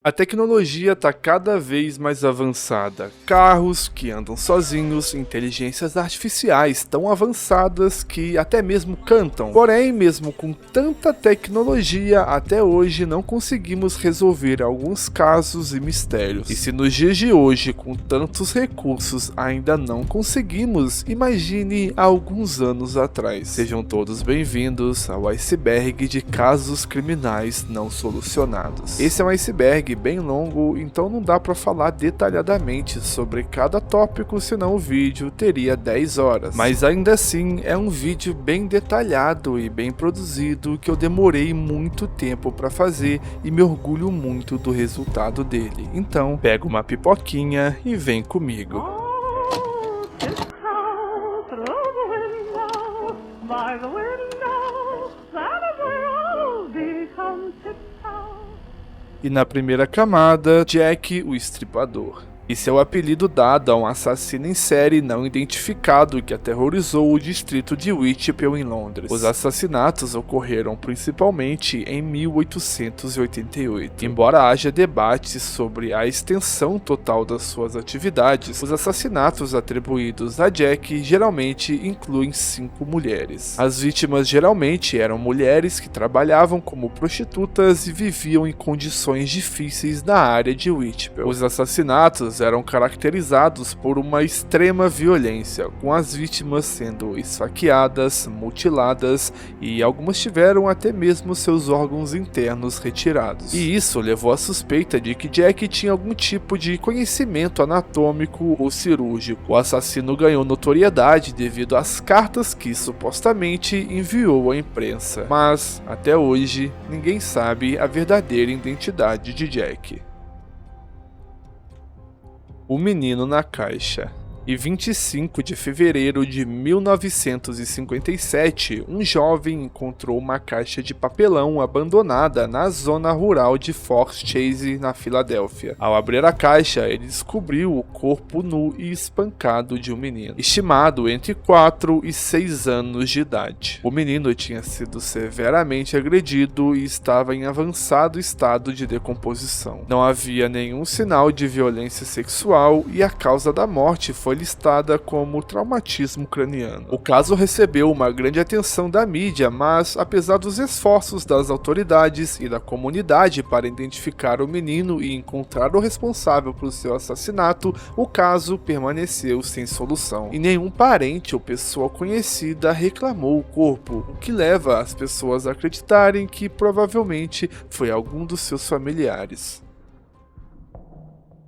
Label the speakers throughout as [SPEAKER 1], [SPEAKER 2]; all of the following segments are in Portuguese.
[SPEAKER 1] A tecnologia está cada vez mais avançada. Carros que andam sozinhos, inteligências artificiais tão avançadas que até mesmo cantam. Porém, mesmo com tanta tecnologia, até hoje não conseguimos resolver alguns casos e mistérios. E se nos dias de hoje, com tantos recursos, ainda não conseguimos, imagine há alguns anos atrás. Sejam todos bem-vindos ao iceberg de casos criminais não solucionados. Esse é um iceberg bem longo, então não dá para falar detalhadamente sobre cada tópico, senão o vídeo teria 10 horas. Mas ainda assim é um vídeo bem detalhado e bem produzido que eu demorei muito tempo para fazer e me orgulho muito do resultado dele. Então pega uma pipoquinha e vem comigo. E na primeira camada, Jack o Estripador. Esse é o apelido dado a um assassino em série não identificado que aterrorizou o distrito de Whitechapel em Londres. Os assassinatos ocorreram principalmente em 1888. Embora haja debates sobre a extensão total das suas atividades, os assassinatos atribuídos a Jack geralmente incluem 5 mulheres. As vítimas geralmente eram mulheres que trabalhavam como prostitutas e viviam em condições difíceis na área de Whitechapel. Os assassinatos eram caracterizados por uma extrema violência, com as vítimas sendo esfaqueadas, mutiladas e algumas tiveram até mesmo seus órgãos internos retirados. E isso levou à suspeita de que Jack tinha algum tipo de conhecimento anatômico ou cirúrgico. O assassino ganhou notoriedade devido às cartas que supostamente enviou à imprensa, mas até hoje ninguém sabe a verdadeira identidade de Jack. O Menino na Caixa. Em 25 de fevereiro de 1957, um jovem encontrou uma caixa de papelão abandonada na zona rural de Fox Chase, na Filadélfia. Ao abrir a caixa, ele descobriu o corpo nu e espancado de um menino, estimado entre 4 e 6 anos de idade. O menino tinha sido severamente agredido e estava em avançado estado de decomposição. Não havia nenhum sinal de violência sexual e a causa da morte foi listada como traumatismo craniano. O caso recebeu uma grande atenção da mídia, mas apesar dos esforços das autoridades e da comunidade para identificar o menino e encontrar o responsável por seu assassinato, o caso permaneceu sem solução. E nenhum parente ou pessoa conhecida reclamou o corpo, o que leva as pessoas a acreditarem que provavelmente foi algum dos seus familiares.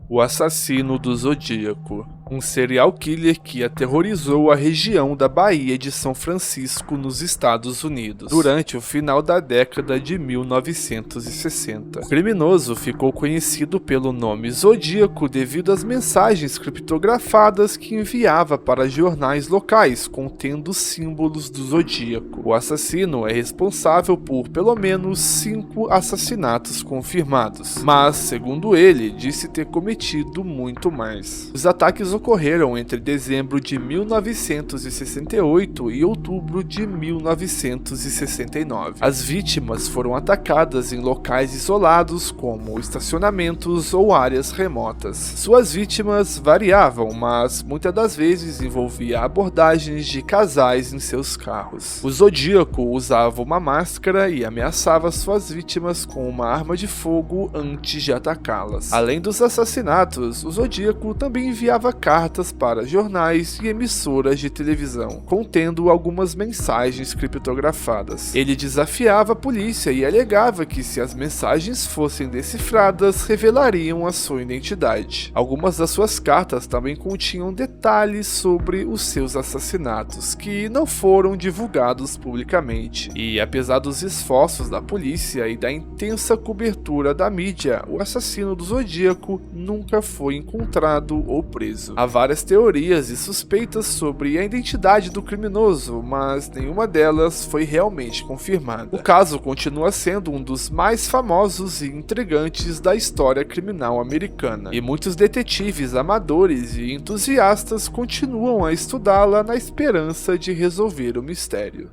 [SPEAKER 1] O assassino do Zodíaco. Um serial killer que aterrorizou a região da Baía de São Francisco, nos Estados Unidos, durante o final da década de 1960. O criminoso ficou conhecido pelo nome Zodíaco devido às mensagens criptografadas que enviava para jornais locais contendo símbolos do Zodíaco. O assassino é responsável por pelo menos 5 assassinatos confirmados, mas, segundo ele, disse ter cometido muito mais. Os ataques ocorreram entre dezembro de 1968 e outubro de 1969. As vítimas foram atacadas em locais isolados como estacionamentos ou áreas remotas. Suas vítimas variavam, mas muitas das vezes envolvia abordagens de casais em seus carros. O Zodíaco usava uma máscara e ameaçava suas vítimas com uma arma de fogo antes de atacá-las. Além dos assassinatos, o Zodíaco também enviava cartas para jornais e emissoras de televisão, contendo algumas mensagens criptografadas. Ele desafiava a polícia e alegava que se as mensagens fossem decifradas, revelariam a sua identidade. Algumas das suas cartas também continham detalhes sobre os seus assassinatos, que não foram divulgados publicamente. E apesar dos esforços da polícia e da intensa cobertura da mídia, o assassino do Zodíaco nunca foi encontrado ou preso. Há várias teorias e suspeitas sobre a identidade do criminoso, mas nenhuma delas foi realmente confirmada. O caso continua sendo um dos mais famosos e intrigantes da história criminal americana, e muitos detetives amadores e entusiastas continuam a estudá-la na esperança de resolver o mistério.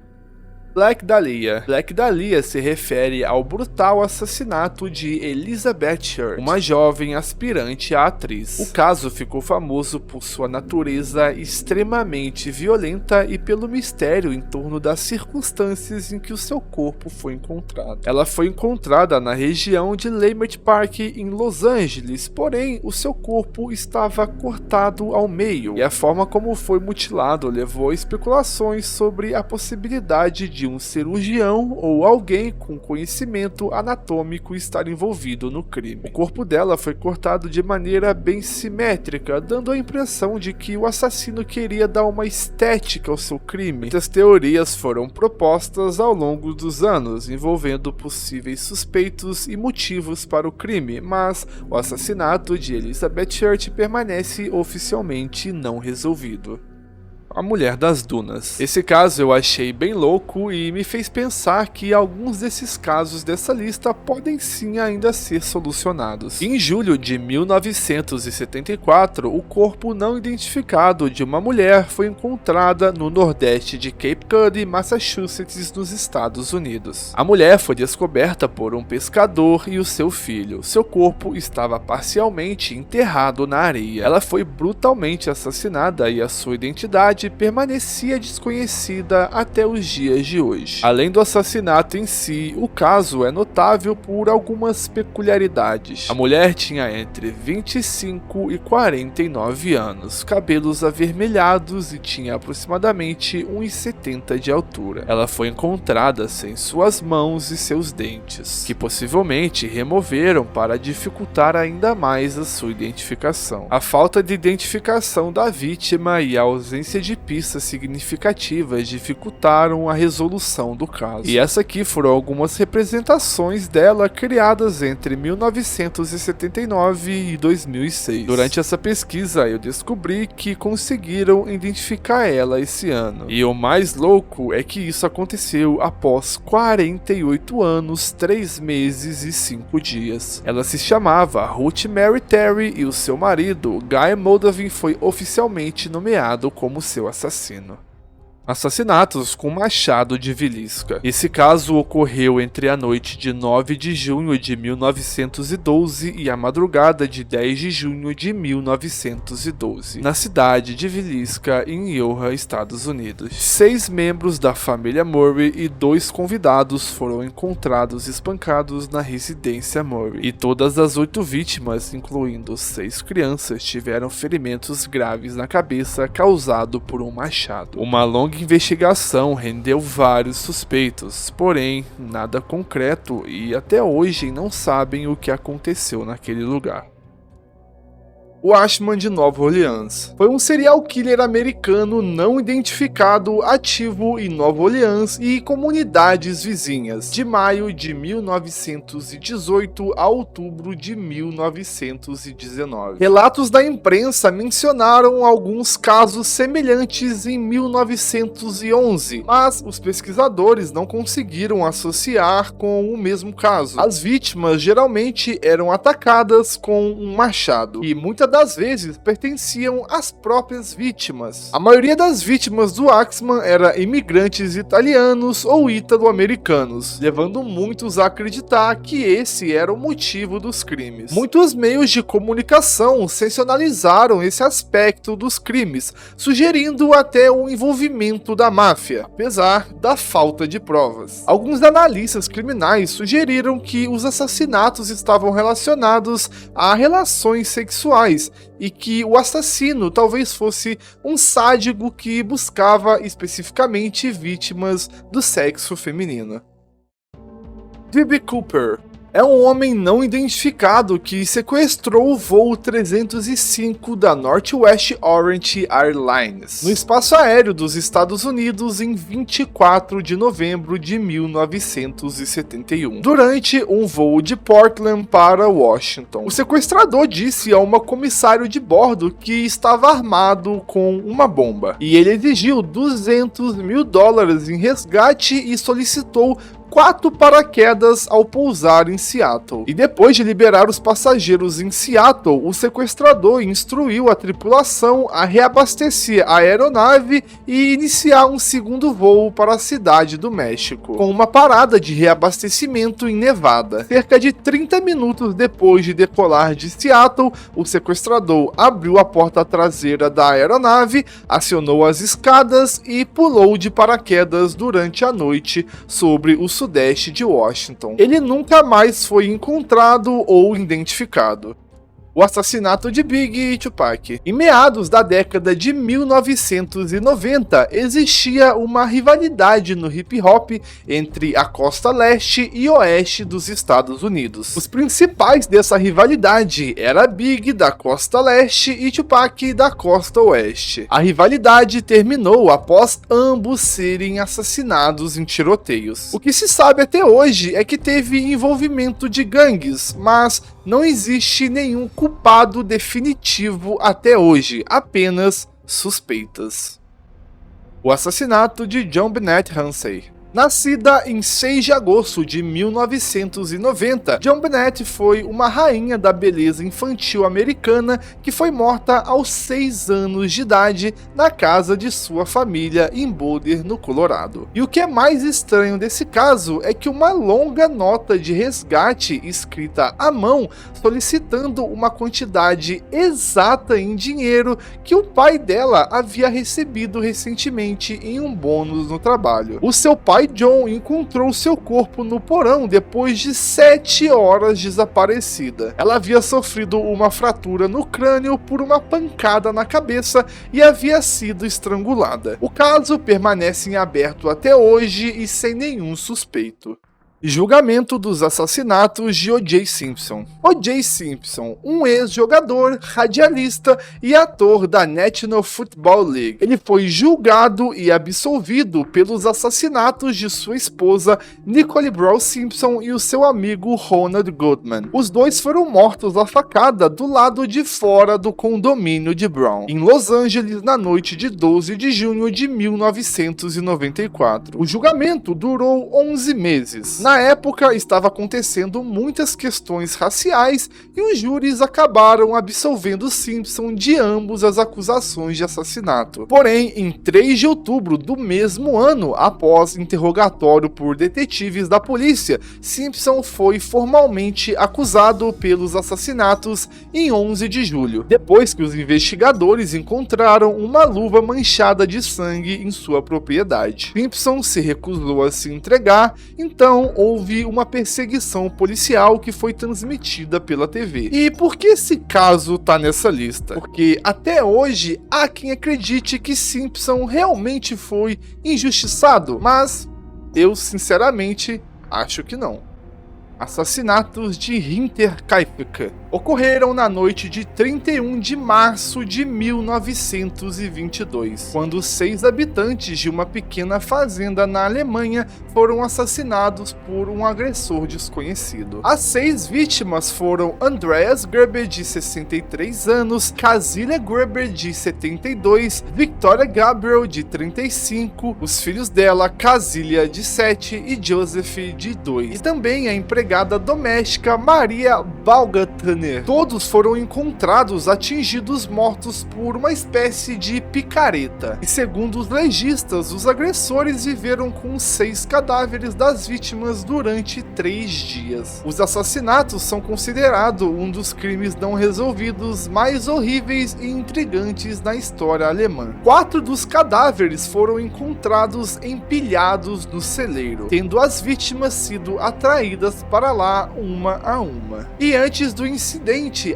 [SPEAKER 1] Black Dahlia. Black Dahlia se refere ao brutal assassinato de Elizabeth Church, uma jovem aspirante à atriz. O caso ficou famoso por sua natureza extremamente violenta e pelo mistério em torno das circunstâncias em que o seu corpo foi encontrado. Ela foi encontrada na região de Leimert Park, em Los Angeles, porém o seu corpo estava cortado ao meio, e a forma como foi mutilado levou a especulações sobre a possibilidade de um cirurgião ou alguém com conhecimento anatômico estar envolvido no crime. O corpo dela foi cortado de maneira bem simétrica, dando a impressão de que o assassino queria dar uma estética ao seu crime. Muitas teorias foram propostas ao longo dos anos, envolvendo possíveis suspeitos e motivos para o crime, mas o assassinato de Elizabeth Church permanece oficialmente não resolvido. A Mulher das Dunas. Esse caso eu achei bem louco e me fez pensar que alguns desses casos dessa lista podem sim ainda ser solucionados. Em julho de 1974, o corpo não identificado de uma mulher foi encontrada no nordeste de Cape Cod, Massachusetts, nos Estados Unidos. A mulher foi descoberta por um pescador e o seu filho. Seu corpo estava parcialmente enterrado na areia. Ela foi brutalmente assassinada e a sua identidade permanecia desconhecida até os dias de hoje. Além do assassinato em si, o caso é notável por algumas peculiaridades. A mulher tinha entre 25 e 49 anos, cabelos avermelhados e tinha aproximadamente 1,70 de altura. Ela foi encontrada sem suas mãos e seus dentes, que possivelmente removeram para dificultar ainda mais a sua identificação. A falta de identificação da vítima e a ausência de pistas significativas dificultaram a resolução do caso. E essa aqui foram algumas representações dela criadas entre 1979 e 2006. Durante essa pesquisa eu descobri que conseguiram identificar ela esse ano. E o mais louco é que isso aconteceu após 48 anos, 3 meses e 5 dias. Ela se chamava Ruth Mary Terry e o seu marido, Guy Moldavin, foi oficialmente nomeado como seu assassino. Assassinatos com machado de Villisca. Esse caso ocorreu entre a noite de 9 de junho de 1912 e a madrugada de 10 de junho de 1912, na cidade de Villisca, em Iowa, Estados Unidos. 6 membros da família Murray e 2 convidados foram encontrados espancados na residência Murray, e todas as 8 vítimas, incluindo 6 crianças, tiveram ferimentos graves na cabeça causado por um machado. Uma longa investigação rendeu vários suspeitos, porém nada concreto, e até hoje não sabem o que aconteceu naquele lugar. O Ashman de Nova Orleans foi um serial killer americano não identificado ativo em Nova Orleans e comunidades vizinhas, de maio de 1918 a outubro de 1919. Relatos da imprensa mencionaram alguns casos semelhantes em 1911, mas os pesquisadores não conseguiram associar com o mesmo caso. As vítimas geralmente eram atacadas com um machado, e muitas das vezes pertenciam às próprias vítimas. A maioria das vítimas do Axeman era imigrantes italianos ou ítalo-americanos, levando muitos a acreditar que esse era o motivo dos crimes. Muitos meios de comunicação sensacionalizaram esse aspecto dos crimes, sugerindo até o envolvimento da máfia, apesar da falta de provas. Alguns analistas criminais sugeriram que os assassinatos estavam relacionados a relações sexuais e que o assassino talvez fosse um sádico que buscava especificamente vítimas do sexo feminino. D.B. Cooper é um homem não identificado que sequestrou o voo 305 da Northwest Orient Airlines no espaço aéreo dos Estados Unidos em 24 de novembro de 1971, durante um voo de Portland para Washington. O sequestrador disse a uma comissário de bordo que estava armado com uma bomba, e ele exigiu $200 mil em resgate e solicitou 4 paraquedas ao pousar em Seattle. E depois de liberar os passageiros em Seattle, o sequestrador instruiu a tripulação a reabastecer a aeronave e iniciar um segundo voo para a cidade do México, com uma parada de reabastecimento em Nevada. Cerca de 30 minutos depois de decolar de Seattle, o sequestrador abriu a porta traseira da aeronave, acionou as escadas e pulou de paraquedas durante a noite sobre o sudeste de Washington. Ele nunca mais foi encontrado ou identificado. O assassinato de Biggie e Tupac. Em meados da década de 1990, existia uma rivalidade no hip hop entre a costa leste e oeste dos Estados Unidos. Os principais dessa rivalidade era Biggie da costa leste e Tupac da costa oeste. A rivalidade terminou após ambos serem assassinados em tiroteios. O que se sabe até hoje é que teve envolvimento de gangues, mas não existe nenhum culpado definitivo até hoje, apenas suspeitas. O assassinato de JonBenét Ramsey. Nascida em 6 de agosto de 1990, JonBenét foi uma rainha da beleza infantil americana que foi morta aos 6 anos de idade na casa de sua família em Boulder, no Colorado. E o que é mais estranho desse caso é que uma longa nota de resgate escrita à mão solicitando uma quantidade exata em dinheiro que o pai dela havia recebido recentemente em um bônus no trabalho. O seu pai John encontrou seu corpo no porão depois de 7 horas desaparecida. Ela havia sofrido uma fratura no crânio por uma pancada na cabeça e havia sido estrangulada. O caso permanece em aberto até hoje e sem nenhum suspeito. Julgamento dos assassinatos de O.J. Simpson. O.J. Simpson, um ex-jogador, radialista e ator da National Football League. Ele foi julgado e absolvido pelos assassinatos de sua esposa Nicole Brown Simpson e o seu amigo Ronald Goodman. Os dois foram mortos à facada do lado de fora do condomínio de Brown, em Los Angeles, na noite de 12 de junho de 1994. O julgamento durou 11 meses. Na época, estava acontecendo muitas questões raciais e os júris acabaram absolvendo Simpson de ambas as acusações de assassinato. Porém, em 3 de outubro do mesmo ano, após interrogatório por detetives da polícia, Simpson foi formalmente acusado pelos assassinatos em 11 de julho, depois que os investigadores encontraram uma luva manchada de sangue em sua propriedade. Simpson se recusou a se entregar, então houve uma perseguição policial que foi transmitida pela TV. E por que esse caso tá nessa lista? Porque até hoje há quem acredite que Simpson realmente foi injustiçado, mas eu sinceramente acho que não. Assassinatos de Hinterkaifeck ocorreram na noite de 31 de março de 1922, quando 6 habitantes de uma pequena fazenda na Alemanha foram assassinados por um agressor desconhecido. As 6 vítimas foram Andreas Gruber, de 63 anos, Casilia Gruber, de 72, Victoria Gabriel, de 35, os filhos dela, Casilia, de 7 e Joseph, de 2, e também a empregada doméstica Maria Baumgartner. Todos foram encontrados atingidos mortos por uma espécie de picareta. E segundo os legistas, os agressores viveram com 6 cadáveres das vítimas durante 3 dias. Os assassinatos são considerados um dos crimes não resolvidos mais horríveis e intrigantes na história alemã. 4 dos cadáveres foram encontrados empilhados no celeiro, tendo as vítimas sido atraídas para lá uma a uma. E antes do incidente,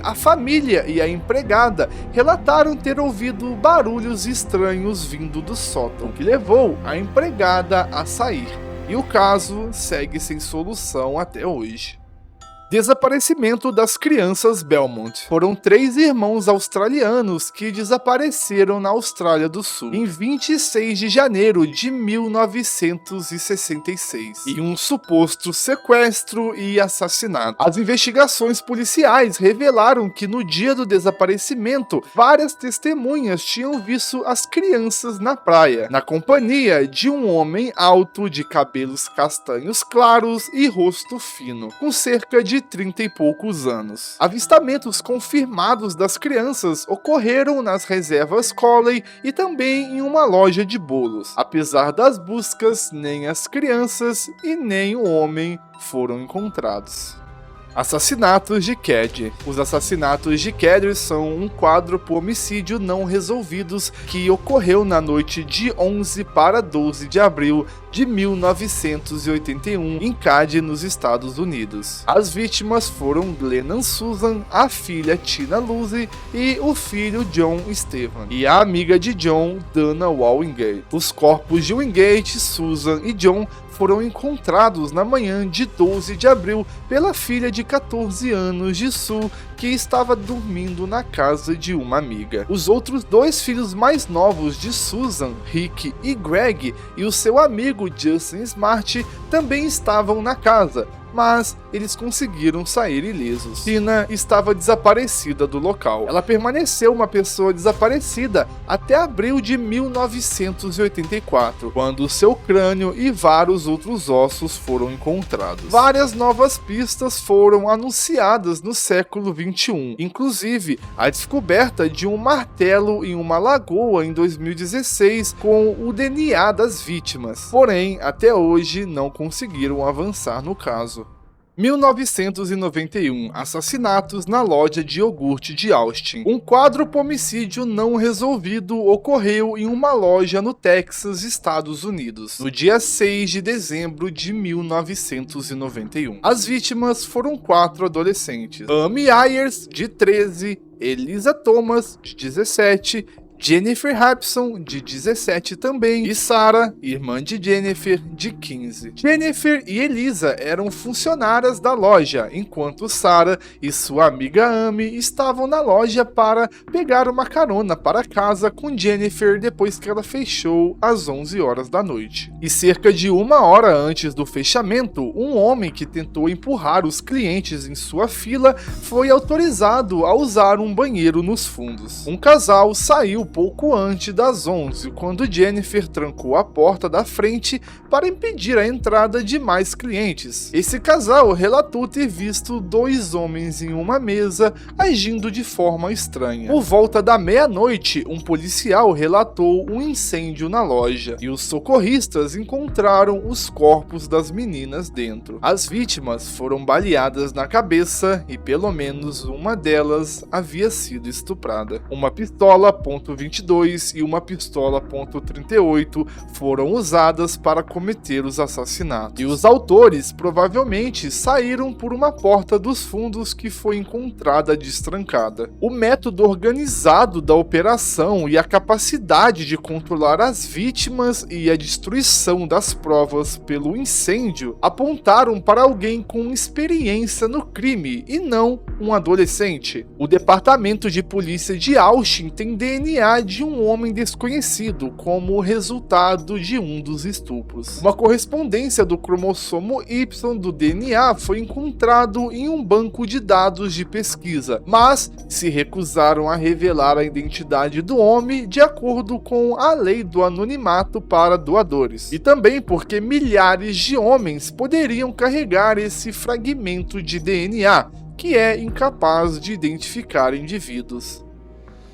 [SPEAKER 1] a família e a empregada relataram ter ouvido barulhos estranhos vindo do sótão, o que levou a empregada a sair. E o caso segue sem solução até hoje. Desaparecimento das crianças Belmont. Foram 3 irmãos australianos que desapareceram na Austrália do Sul em 26 de janeiro de 1966, em um suposto sequestro e assassinato. As investigações policiais revelaram que no dia do desaparecimento, várias testemunhas tinham visto as crianças na praia, na companhia de um homem alto de cabelos castanhos claros e rosto fino, com cerca de 30 e poucos anos. Avistamentos confirmados das crianças ocorreram nas reservas Collie e também em uma loja de bolos. Apesar das buscas, nem as crianças e nem o homem foram encontrados. Assassinatos de Kedr. Os assassinatos de Kedr são um quádruplo homicídio não resolvidos que ocorreu na noite de 11 para 12 de abril de 1981 em Caddy, nos Estados Unidos. As vítimas foram Glennon Susan, a filha Tina Lucy e o filho John Stephen, e a amiga de John, Dana Wingate. Os corpos de Wingate, Susan e John foram encontrados na manhã de 12 de abril pela filha de 14 anos de Sue, que estava dormindo na casa de uma amiga. Os outros 2 filhos mais novos de Susan, Rick e Greg, e o seu amigo Justin Smart também estavam na casa, mas eles conseguiram sair ilesos. Tina estava desaparecida do local. Ela permaneceu uma pessoa desaparecida até abril de 1984, quando seu crânio e vários outros ossos foram encontrados. Várias novas pistas foram anunciadas no século XXI, inclusive a descoberta de um martelo em uma lagoa em 2016 com o DNA das vítimas. Porém, até hoje não conseguiram avançar no caso. 1991. Assassinatos na loja de iogurte de Austin. Um quádruplo homicídio não resolvido ocorreu em uma loja no Texas, Estados Unidos, no dia 6 de dezembro de 1991. As vítimas foram 4 adolescentes: Amy Ayers, de 13, Elisa Thomas, de 17, Jennifer Hapson, de 17 também, e Sarah, irmã de Jennifer, de 15. Jennifer e Elisa eram funcionárias da loja, enquanto Sarah e sua amiga Amy estavam na loja para pegar uma carona para casa com Jennifer depois que ela fechou às 11 horas da noite. E cerca de 1 hora antes do fechamento, um homem que tentou empurrar os clientes em sua fila foi autorizado a usar um banheiro nos fundos. Um casal saiu pouco antes das 11, quando Jennifer trancou a porta da frente para impedir a entrada de mais clientes. Esse casal relatou ter visto 2 homens em uma mesa agindo de forma estranha. Por volta da meia-noite, um policial relatou um incêndio na loja e os socorristas encontraram os corpos das meninas dentro. As vítimas foram baleadas na cabeça e pelo menos uma delas havia sido estuprada. Uma pistola .22 e uma pistola .38 foram usadas para cometer os assassinatos. E os autores provavelmente saíram por uma porta dos fundos que foi encontrada destrancada. O método organizado da operação e a capacidade de controlar as vítimas e a destruição das provas pelo incêndio apontaram para alguém com experiência no crime e não um adolescente. O Departamento de Polícia de Austin tem DNA de um homem desconhecido como resultado de um dos estupros. Uma correspondência do cromossomo Y do DNA foi encontrado em um banco de dados de pesquisa, mas se recusaram a revelar a identidade do homem de acordo com a lei do anonimato para doadores. E também porque milhares de homens poderiam carregar esse fragmento de DNA, que é incapaz de identificar indivíduos.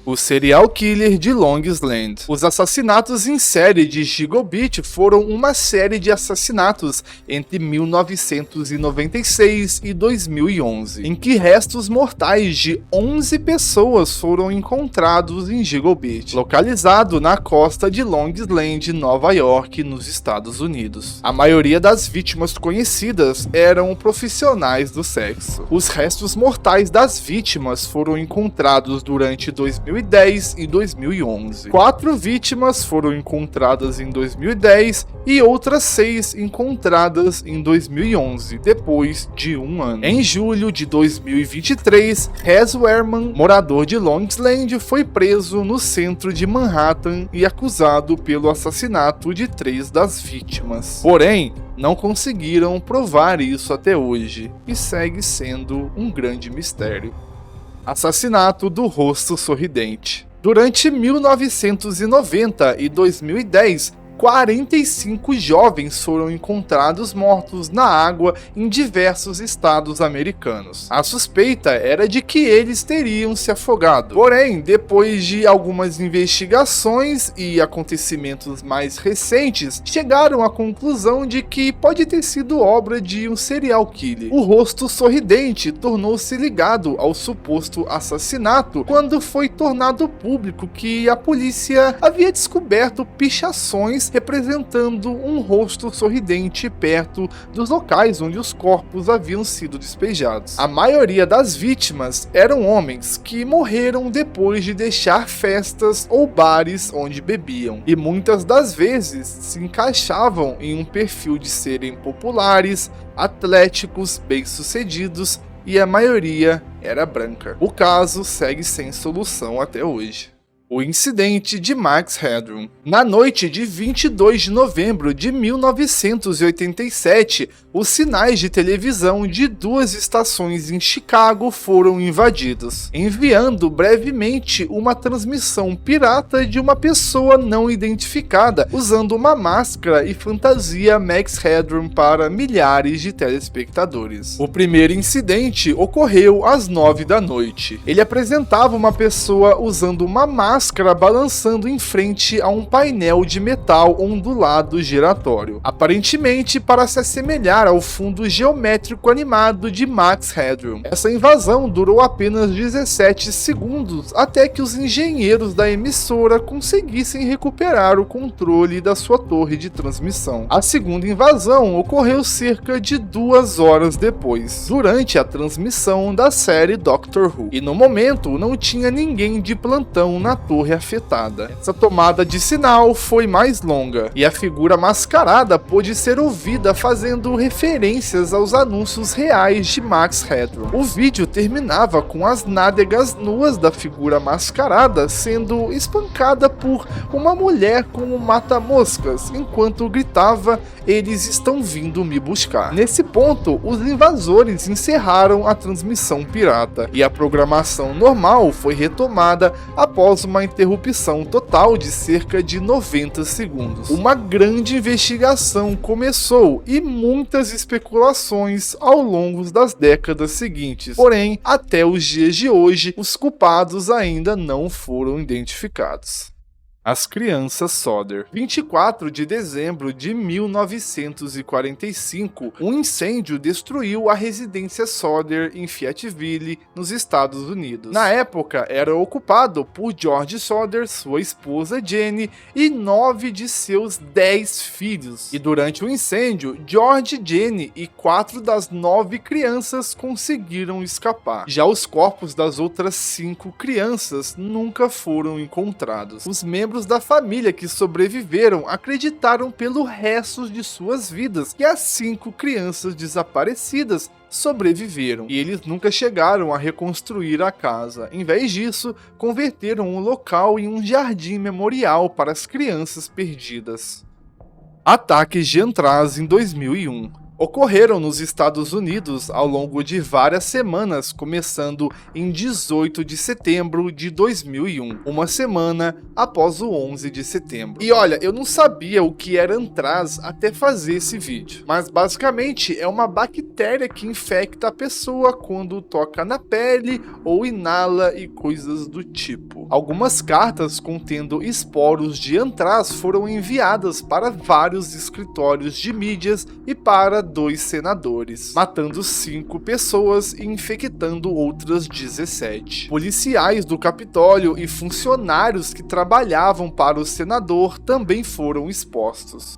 [SPEAKER 1] O serial killer de Long Island. Os assassinatos em série de Eagle Beach foram uma série de assassinatos entre 1996 e 2011, em que restos mortais de 11 pessoas foram encontrados em Eagle Beach, localizado na costa de Long Island, Nova York, nos Estados Unidos. A maioria das vítimas conhecidas eram profissionais do sexo. Os restos mortais das vítimas foram encontrados durante 2010 2010 e 2011. 4 vítimas foram encontradas em 2010 e outras 6 encontradas em 2011, depois de um ano. Em julho de 2023, Hez Werman, morador de Long Island, foi preso no centro de Manhattan e acusado pelo assassinato de 3 das vítimas. Porém, não conseguiram provar isso até hoje e segue sendo um grande mistério. Assassinato do rosto sorridente. Durante 1990 e 2010, 45 jovens foram encontrados mortos na água em diversos estados americanos. A suspeita era de que eles teriam se afogado. Porém, depois de algumas investigações e acontecimentos mais recentes, chegaram à conclusão de que pode ter sido obra de um serial killer. O rosto sorridente tornou-se ligado ao suposto assassinato quando foi tornado público que a polícia havia descoberto pichações representando um rosto sorridente perto dos locais onde os corpos haviam sido despejados. A maioria das vítimas eram homens que morreram depois de deixar festas ou bares onde bebiam, e muitas das vezes se encaixavam em um perfil de serem populares, atléticos, bem-sucedidos, e a maioria era branca. O caso segue sem solução até hoje. O incidente de Max Headroom. Na noite de 22 de novembro de 1987, os sinais de televisão de 2 estações em Chicago foram invadidos, enviando brevemente uma transmissão pirata de uma pessoa não identificada, usando uma máscara e fantasia Max Headroom para milhares de telespectadores. O primeiro incidente ocorreu às 9 da noite. Ele apresentava uma pessoa usando uma máscara balançando em frente a um painel de metal ondulado giratório, aparentemente para se assemelhar ao fundo geométrico animado de Max Headroom. Essa invasão durou apenas 17 segundos até que os engenheiros da emissora conseguissem recuperar o controle da sua torre de transmissão. A segunda invasão ocorreu cerca de 2 horas depois, durante a transmissão da série Doctor Who, e no momento não tinha ninguém de plantão na torre afetada. Essa tomada de sinal foi mais longa, e a figura mascarada pôde ser ouvida fazendo referências aos anúncios reais de Max Headroom. O vídeo terminava com as nádegas nuas da figura mascarada sendo espancada por uma mulher com um mata-moscas, enquanto gritava: "Eles estão vindo me buscar". Nesse ponto, os invasores encerraram a transmissão pirata, e a programação normal foi retomada após uma interrupção total de cerca de 90 segundos. Uma grande investigação começou e muitas especulações ao longo das décadas seguintes. Porém, até os dias de hoje, os culpados ainda não foram identificados. As crianças Sodder. 24 de dezembro de 1945, um incêndio destruiu a residência Sodder em Fayetteville, nos Estados Unidos. Na época, era ocupado por George Sodder, sua esposa Jenny e 9 de seus 10 filhos. E durante o incêndio, George, Jenny e 4 das 9 crianças conseguiram escapar. Já os corpos das outras 5 crianças nunca foram encontrados. Os membros da família que sobreviveram acreditaram pelo resto de suas vidas que as 5 crianças desaparecidas sobreviveram, e eles nunca chegaram a reconstruir a casa. Em vez disso, converteram o local em um jardim memorial para as crianças perdidas. Ataques de Antraz em 2001. Ocorreram nos Estados Unidos ao longo de várias semanas, começando em 18 de setembro de 2001, uma semana após o 11 de setembro. E olha, eu não sabia o que era antraz até fazer esse vídeo, mas basicamente é uma bactéria que infecta a pessoa quando toca na pele ou inala e coisas do tipo. Algumas cartas contendo esporos de antraz foram enviadas para vários escritórios de mídias e para 2 senadores, matando 5 pessoas e infectando outras 17. Policiais do Capitólio e funcionários que trabalhavam para o senador também foram expostos.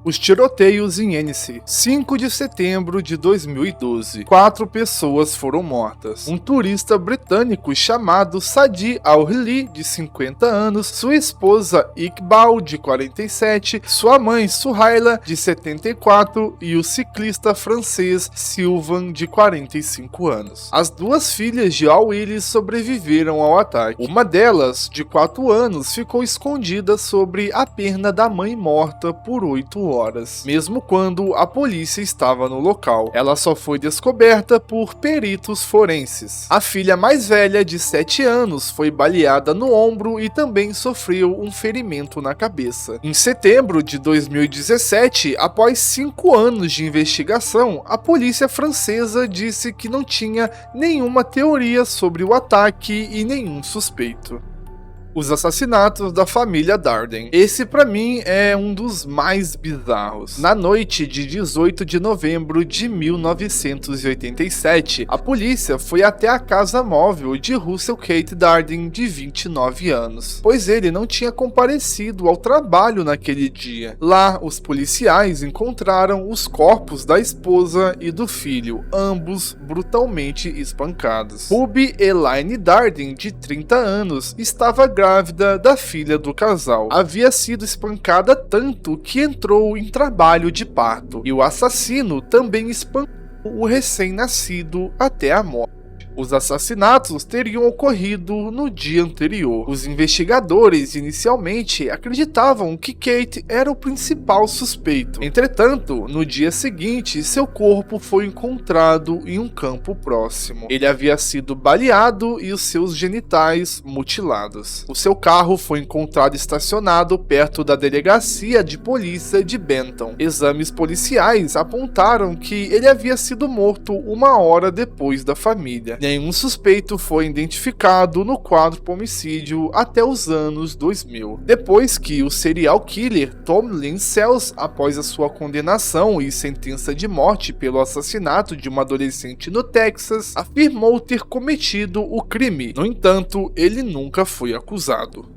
[SPEAKER 1] Os tiroteios em Annecy. 5 de setembro de 2012. 4 pessoas foram mortas. Um turista britânico chamado Sadi Al-Hili, de 50 anos, sua esposa Iqbal, de 47, sua mãe Suhaila, de 74 e o ciclista francês Sylvain, de 45 anos. As duas filhas de Al-Hili sobreviveram ao ataque. Uma delas, de 4 anos, ficou escondida sobre a perna da mãe morta por 8 horas. Mesmo quando a polícia estava no local. Ela só foi descoberta por peritos forenses. A filha mais velha, de 7 anos, foi baleada no ombro e também sofreu um ferimento na cabeça. Em setembro de 2017, após 5 anos de investigação, a polícia francesa disse que não tinha nenhuma teoria sobre o ataque e nenhum suspeito. Os assassinatos da família Darden. Esse pra mim é um dos mais bizarros. Na noite de 18 de novembro de 1987, a polícia foi até a casa móvel de Russell Kate Darden, de 29 anos, pois ele não tinha comparecido ao trabalho naquele dia. Lá, os policiais encontraram os corpos da esposa e do filho, ambos brutalmente espancados. Ruby Elaine Darden, de 30 anos, estava grávida da filha do casal. Havia sido espancada tanto que entrou em trabalho de parto, e o assassino também espancou o recém-nascido até a morte. Os assassinatos teriam ocorrido no dia anterior. Os investigadores inicialmente acreditavam que Kate era o principal suspeito. Entretanto, no dia seguinte, seu corpo foi encontrado em um campo próximo. Ele havia sido baleado e os seus genitais mutilados. O seu carro foi encontrado estacionado perto da delegacia de polícia de Benton. Exames policiais apontaram que ele havia sido morto 1 hora depois da família. Nenhum suspeito foi identificado no quádruplo homicídio até os anos 2000. Depois que o serial killer Tom Lynn Sells, após a sua condenação e sentença de morte pelo assassinato de uma adolescente no Texas, afirmou ter cometido o crime. No entanto, ele nunca foi acusado.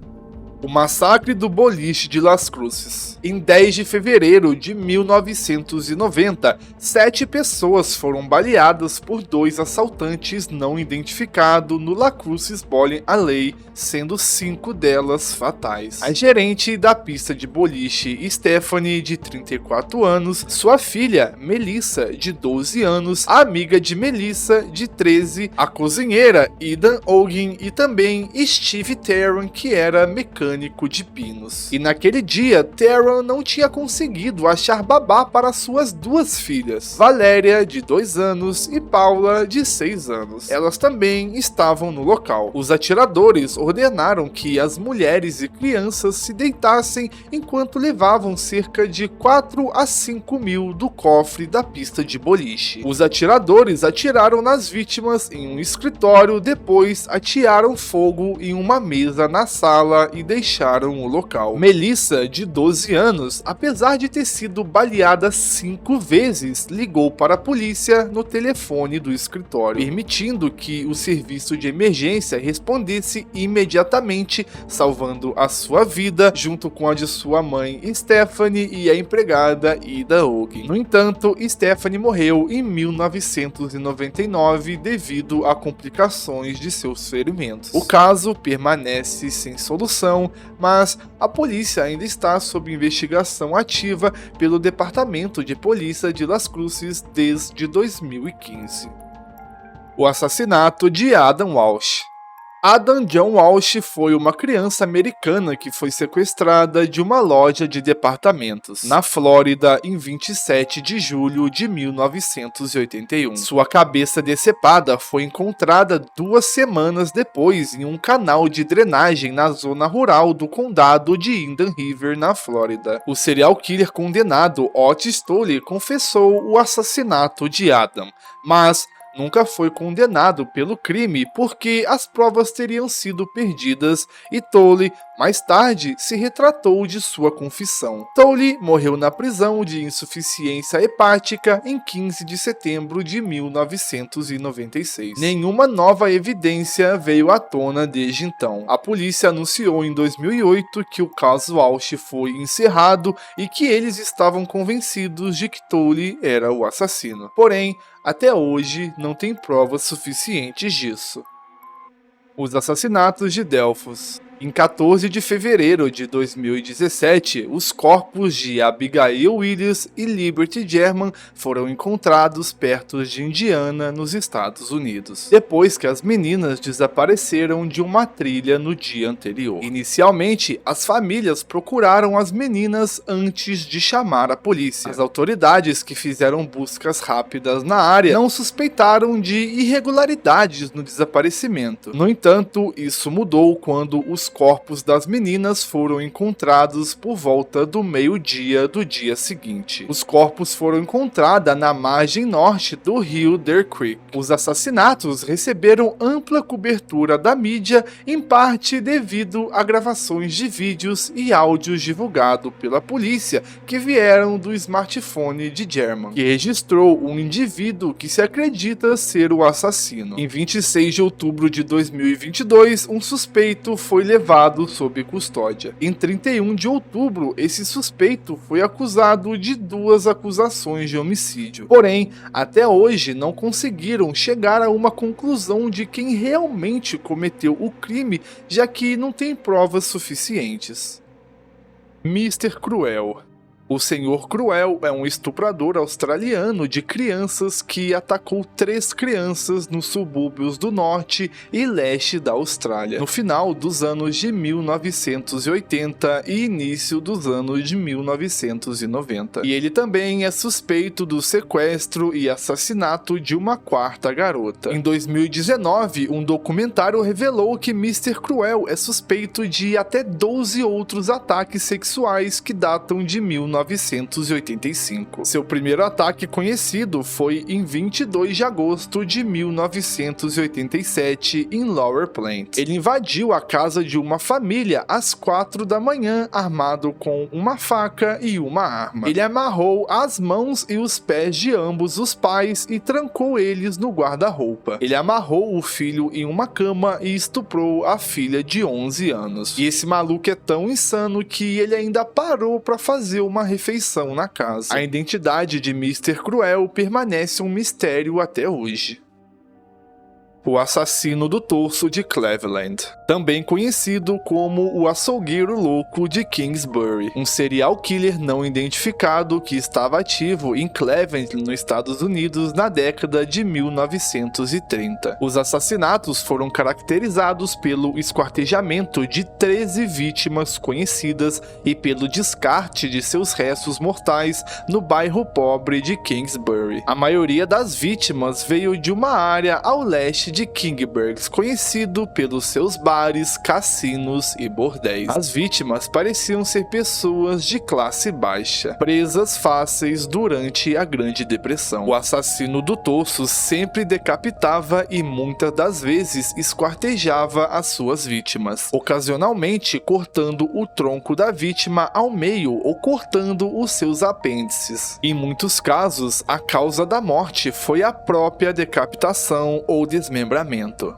[SPEAKER 1] O massacre do boliche de Las Cruces. Em 10 de fevereiro de 1990, 7 pessoas foram baleadas por 2 assaltantes não identificados no La Cruces Bowling Alley, sendo 5 delas fatais. A gerente da pista de boliche, Stephanie, de 34 anos, sua filha, Melissa, de 12 anos, a amiga de Melissa, de 13, a cozinheira, Eden Ogin, e também Steve Theron, que era mecânico de pinos. E naquele dia, Theron não tinha conseguido achar babá para suas 2 filhas, Valéria, de 2 anos, e Paula, de 6 anos. Elas também estavam no local. Os atiradores ordenaram que as mulheres e crianças se deitassem enquanto levavam cerca de 4 a 5 mil do cofre da pista de boliche. Os atiradores atiraram nas vítimas em um escritório, depois atearam fogo em uma mesa na sala e deixaram o local. Melissa, de 12 anos, apesar de ter sido baleada 5 vezes, ligou para a polícia no telefone do escritório, permitindo que o serviço de emergência respondesse imediatamente, salvando a sua vida, junto com a de sua mãe Stephanie e a empregada Ida Ogin. No entanto, Stephanie morreu em 1999 devido a complicações de seus ferimentos. O caso permanece sem solução, mas a polícia ainda está sob investigação ativa pelo Departamento de Polícia de Las Cruces desde 2015. O assassinato de Adam Walsh. Adam John Walsh foi uma criança americana que foi sequestrada de uma loja de departamentos na Flórida em 27 de julho de 1981. Sua cabeça decepada foi encontrada 2 semanas depois em um canal de drenagem na zona rural do condado de Indian River, na Flórida. O serial killer condenado Otis Tolley confessou o assassinato de Adam, mas nunca foi condenado pelo crime porque as provas teriam sido perdidas e Tolley, mais tarde, se retratou de sua confissão. Tolley morreu na prisão de insuficiência hepática em 15 de setembro de 1996. Nenhuma nova evidência veio à tona desde então. A polícia anunciou em 2008 que o caso Walsh foi encerrado e que eles estavam convencidos de que Tolley era o assassino. Porém, até hoje não tem provas suficientes disso. Os assassinatos de Delphos. Em 14 de fevereiro de 2017, os corpos de Abigail Willis e Liberty German foram encontrados perto de Indiana, nos Estados Unidos, depois que as meninas desapareceram de uma trilha no dia anterior. Inicialmente, as famílias procuraram as meninas antes de chamar a polícia. As autoridades que fizeram buscas rápidas na área não suspeitaram de irregularidades no desaparecimento. No entanto, isso mudou quando os corpos das meninas foram encontrados por volta do meio-dia do dia seguinte. Os corpos foram encontrados na margem norte do rio Deer Creek. Os assassinatos receberam ampla cobertura da mídia, em parte devido a gravações de vídeos e áudios divulgados pela polícia que vieram do smartphone de German, que registrou um indivíduo que se acredita ser o assassino. Em 26 de outubro de 2022, um suspeito foi levado sob custódia. Em 31 de outubro, esse suspeito foi acusado de 2 acusações de homicídio. Porém, até hoje não conseguiram chegar a uma conclusão de quem realmente cometeu o crime, já que não tem provas suficientes. Mr. Cruel. O Senhor Cruel é um estuprador australiano de crianças que atacou 3 crianças nos subúrbios do norte e leste da Austrália, no final dos anos de 1980 e início dos anos de 1990. E ele também é suspeito do sequestro e assassinato de uma 4ª garota. Em 2019, um documentário revelou que Mr. Cruel é suspeito de até 12 outros ataques sexuais que datam de 1985. Seu primeiro ataque conhecido foi em 22 de agosto de 1987 em Lower Plant. Ele invadiu a casa de uma família às 4 da manhã armado com uma faca e uma arma. Ele amarrou as mãos e os pés de ambos os pais e trancou eles no guarda-roupa. Ele amarrou o filho em uma cama e estuprou a filha de 11 anos. E esse maluco é tão insano que ele ainda parou para fazer uma refeição na casa. A identidade de Mr. Cruel permanece um mistério até hoje. O assassino do torso de Cleveland, também conhecido como o açougueiro louco de Kingsbury, um serial killer não identificado que estava ativo em Cleveland, nos Estados Unidos, na década de 1930. Os assassinatos foram caracterizados pelo esquartejamento de 13 vítimas conhecidas e pelo descarte de seus restos mortais no bairro pobre de Kingsbury. A maioria das vítimas veio de uma área ao leste de Kingburg, conhecido pelos seus bares, cassinos e bordéis. As vítimas pareciam ser pessoas de classe baixa, presas fáceis durante a Grande Depressão. O assassino do torso sempre decapitava e muitas das vezes esquartejava as suas vítimas, ocasionalmente cortando o tronco da vítima ao meio ou cortando os seus apêndices. Em muitos casos, a causa da morte foi a própria decapitação ou desmembramento.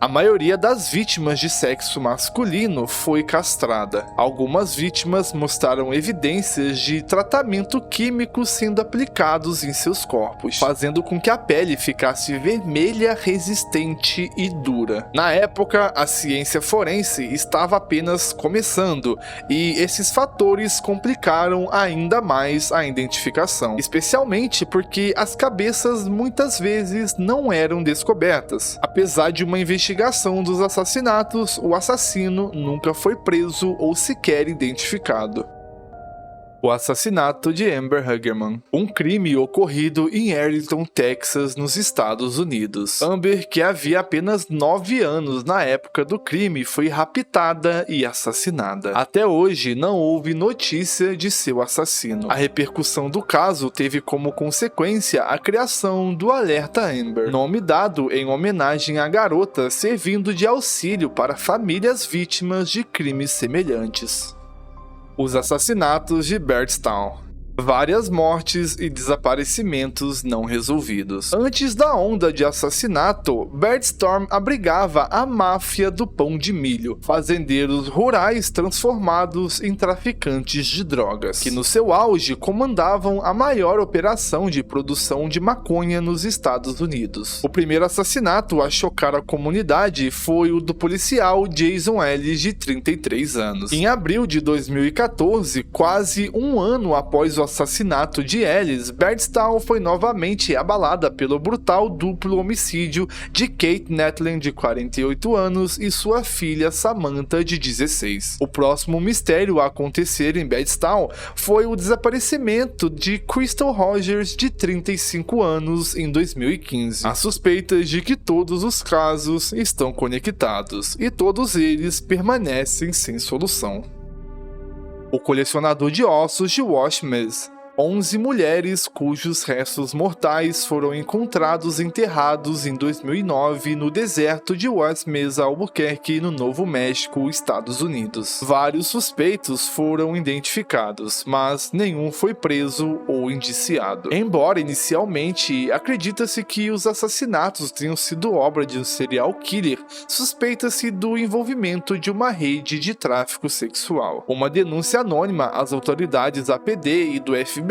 [SPEAKER 1] A maioria das vítimas de sexo masculino foi castrada. Algumas vítimas mostraram evidências de tratamento químico sendo aplicados em seus corpos, fazendo com que a pele ficasse vermelha, resistente e dura. Na época, a ciência forense estava apenas começando, e esses fatores complicaram ainda mais a identificação, especialmente porque as cabeças muitas vezes não eram descobertas. Apesar de uma investigação dos assassinatos, o assassino nunca foi preso ou sequer identificado. O assassinato de Amber Hagerman, um crime ocorrido em Arlington, Texas, nos Estados Unidos. Amber, que havia apenas 9 anos na época do crime, foi raptada e assassinada. Até hoje, não houve notícia de seu assassino. A repercussão do caso teve como consequência a criação do Alerta Amber, nome dado em homenagem à garota servindo de auxílio para famílias vítimas de crimes semelhantes. Os assassinatos de Bardstown. Várias mortes e desaparecimentos não resolvidos. Antes da onda de assassinato, Bardstown abrigava a máfia do pão de milho, fazendeiros rurais transformados em traficantes de drogas, que no seu auge comandavam a maior operação de produção de maconha nos Estados Unidos. O primeiro assassinato a chocar a comunidade foi o do policial Jason Ellis, de 33 anos. Em abril de 2014, quase um ano após o assassinato de Ellis, Bardstown foi novamente abalada pelo brutal duplo homicídio de Kate Netlin, de 48 anos, e sua filha Samantha, de 16. O próximo mistério a acontecer em Bardstown foi o desaparecimento de Crystal Rogers, de 35 anos, em 2015. Há suspeitas de que todos os casos estão conectados, e todos eles permanecem sem solução. O colecionador de ossos de Wash Mesa. 11 mulheres cujos restos mortais foram encontrados enterrados em 2009 no deserto de West Mesa, Albuquerque, no Novo México, Estados Unidos. Vários suspeitos foram identificados, mas nenhum foi preso ou indiciado. Embora inicialmente acredita-se que os assassinatos tenham sido obra de um serial killer, suspeita-se do envolvimento de uma rede de tráfico sexual. Uma denúncia anônima às autoridades APD e do FBI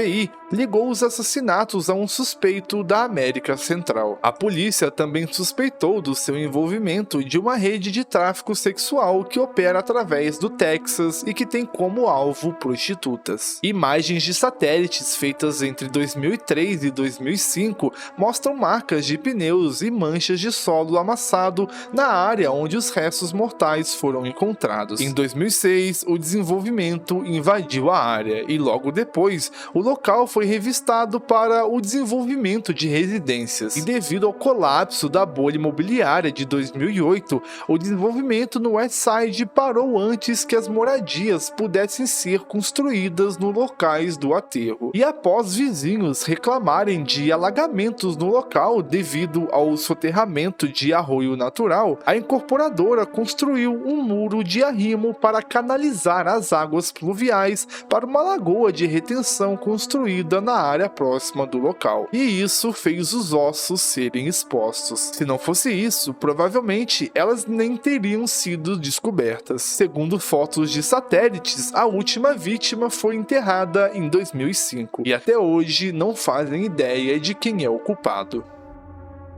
[SPEAKER 1] ligou os assassinatos a um suspeito da América Central. A polícia também suspeitou do seu envolvimento de uma rede de tráfico sexual que opera através do Texas e que tem como alvo prostitutas. Imagens de satélites feitas entre 2003 e 2005 mostram marcas de pneus e manchas de solo amassado na área onde os restos mortais foram encontrados. Em 2006, o desenvolvimento invadiu a área e logo depois, o local foi revistado para o desenvolvimento de residências, e devido ao colapso da bolha imobiliária de 2008, o desenvolvimento no West Side parou antes que as moradias pudessem ser construídas nos locais do aterro. E após vizinhos reclamarem de alagamentos no local devido ao soterramento de arroio natural, a incorporadora construiu um muro de arrimo para canalizar as águas pluviais para uma lagoa de retenção construída na área próxima do local, e isso fez os ossos serem expostos. Se não fosse isso, provavelmente elas nem teriam sido descobertas. Segundo fotos de satélites, a última vítima foi enterrada em 2005, e até hoje não fazem ideia de quem é o culpado.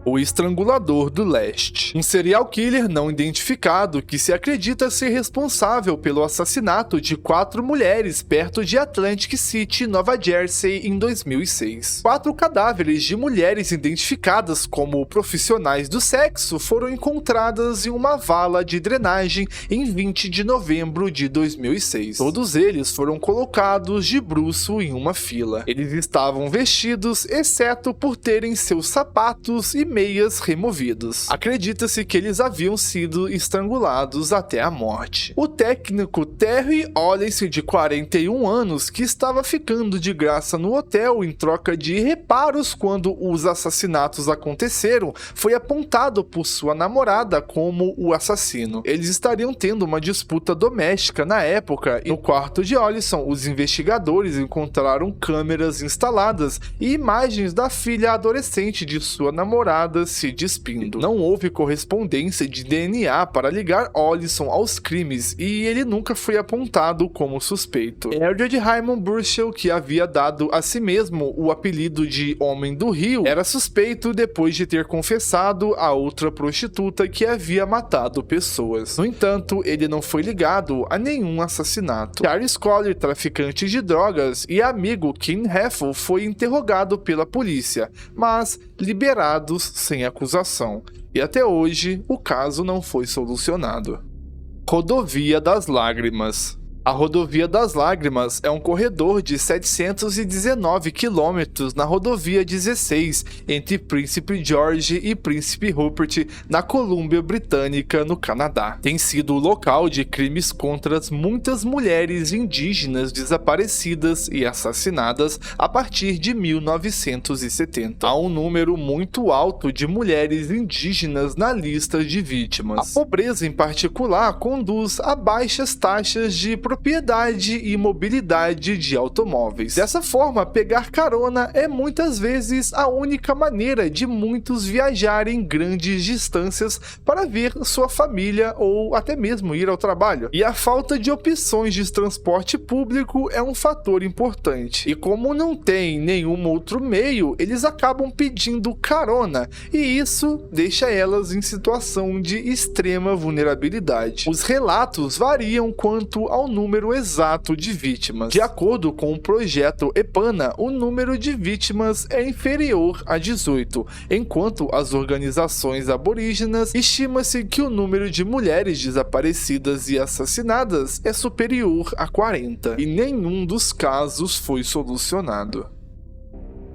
[SPEAKER 1] O Estrangulador do Leste. Um serial killer não identificado que se acredita ser responsável pelo assassinato de 4 mulheres perto de Atlantic City, Nova Jersey, em 2006. 4 cadáveres de mulheres identificadas como profissionais do sexo foram encontradas em uma vala de drenagem em 20 de novembro de 2006. Todos eles foram colocados de bruço em uma fila. Eles estavam vestidos, exceto por terem seus sapatos e meias removidos. Acredita-se que eles haviam sido estrangulados até a morte. O técnico Terry Wallace, de 41 anos, que estava ficando de graça no hotel em troca de reparos quando os assassinatos aconteceram, foi apontado por sua namorada como o assassino. Eles estariam tendo uma disputa doméstica na época, e no quarto de Allison, os investigadores encontraram câmeras instaladas e imagens da filha adolescente de sua namorada se despindo. Não houve correspondência de DNA para ligar Allison aos crimes e ele nunca foi apontado como suspeito. Edward Raymond Burchell, que havia dado a si mesmo o apelido de Homem do Rio, era suspeito depois de ter confessado a outra prostituta que havia matado pessoas. No entanto, ele não foi ligado a nenhum assassinato. Charles Collier, traficante de drogas, e amigo Ken Heffel foi interrogado pela polícia, mas liberados sem acusação, e até hoje o caso não foi solucionado. Rodovia das Lágrimas. A Rodovia das Lágrimas é um corredor de 719 quilômetros na Rodovia 16, entre Príncipe George e Príncipe Rupert, na Colômbia Britânica, no Canadá. Tem sido o local de crimes contra muitas mulheres indígenas desaparecidas e assassinadas a partir de 1970. Há um número muito alto de mulheres indígenas na lista de vítimas. A pobreza, em particular, conduz a baixas taxas de propriedade e mobilidade de automóveis. Dessa forma, pegar carona é muitas vezes a única maneira de muitos viajarem grandes distâncias para ver sua família ou até mesmo ir ao trabalho. E a falta de opções de transporte público é um fator importante. E como não tem nenhum outro meio, eles acabam pedindo carona, e isso deixa elas em situação de extrema vulnerabilidade. Os relatos variam quanto ao número exato de vítimas. De acordo com o projeto EPANA, o número de vítimas é inferior a 18, enquanto as organizações aborígenas estima-se que o número de mulheres desaparecidas e assassinadas é superior a 40, e nenhum dos casos foi solucionado.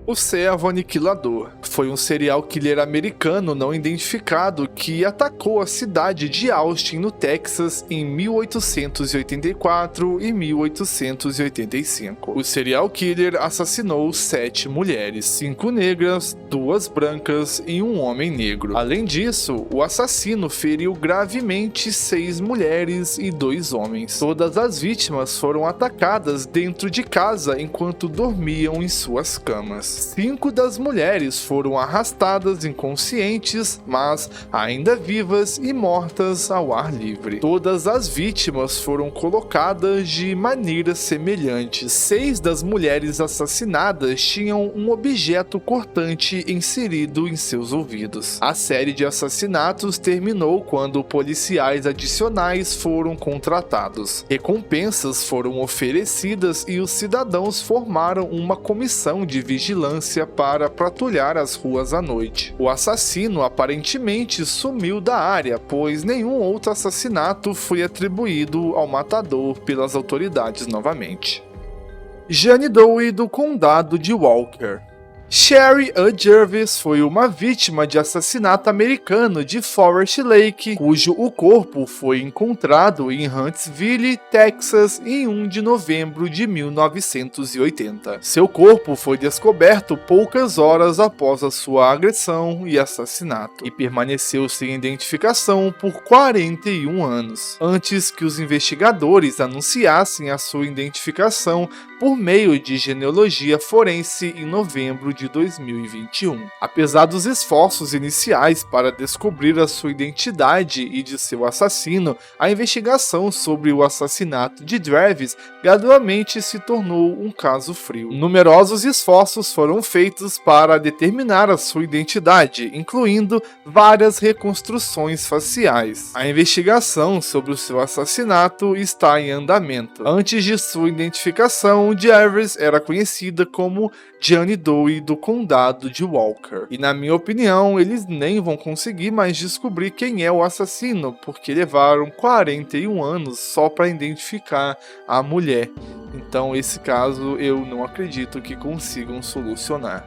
[SPEAKER 1] O Servo Aniquilador foi um serial killer americano não identificado que atacou a cidade de Austin, no Texas, em 1884 e 1885. O serial killer assassinou 7 mulheres, 5 negras, 2 brancas e um homem negro. Além disso, o assassino feriu gravemente 6 mulheres e 2 homens. Todas as vítimas foram atacadas dentro de casa enquanto dormiam em suas camas. 5 das mulheres foram arrastadas inconscientes, mas ainda vivas e mortas ao ar livre. Todas as vítimas foram colocadas de maneiras semelhantes. 6 das mulheres assassinadas tinham um objeto cortante inserido em seus ouvidos. A série de assassinatos terminou quando policiais adicionais foram contratados. Recompensas foram oferecidas e os cidadãos formaram uma comissão de vigilância para patrulhar as ruas à noite. O assassino aparentemente sumiu da área, pois nenhum outro assassinato foi atribuído ao matador pelas autoridades novamente. Jane Doe do Condado de Walker. Sherry Jervis foi uma vítima de assassinato americano de Forest Lake, cujo o corpo foi encontrado em Huntsville, Texas, em 1 de novembro de 1980. Seu corpo foi descoberto poucas horas após a sua agressão e assassinato, e permaneceu sem identificação por 41 anos, antes que os investigadores anunciassem a sua identificação por meio de genealogia forense em novembro de 2021. Apesar dos esforços iniciais para descobrir a sua identidade e de seu assassino, a investigação sobre o assassinato de Travis gradualmente se tornou um caso frio. Numerosos esforços foram feitos para determinar a sua identidade, incluindo várias reconstruções faciais. A investigação sobre o seu assassinato está em andamento. Antes de sua identificação, Jervis era conhecida como Jane Doe do Condado de Walker. E na minha opinião, eles nem vão conseguir mais descobrir quem é o assassino, porque levaram 41 anos só para identificar a mulher. Então esse caso eu não acredito que consigam solucionar.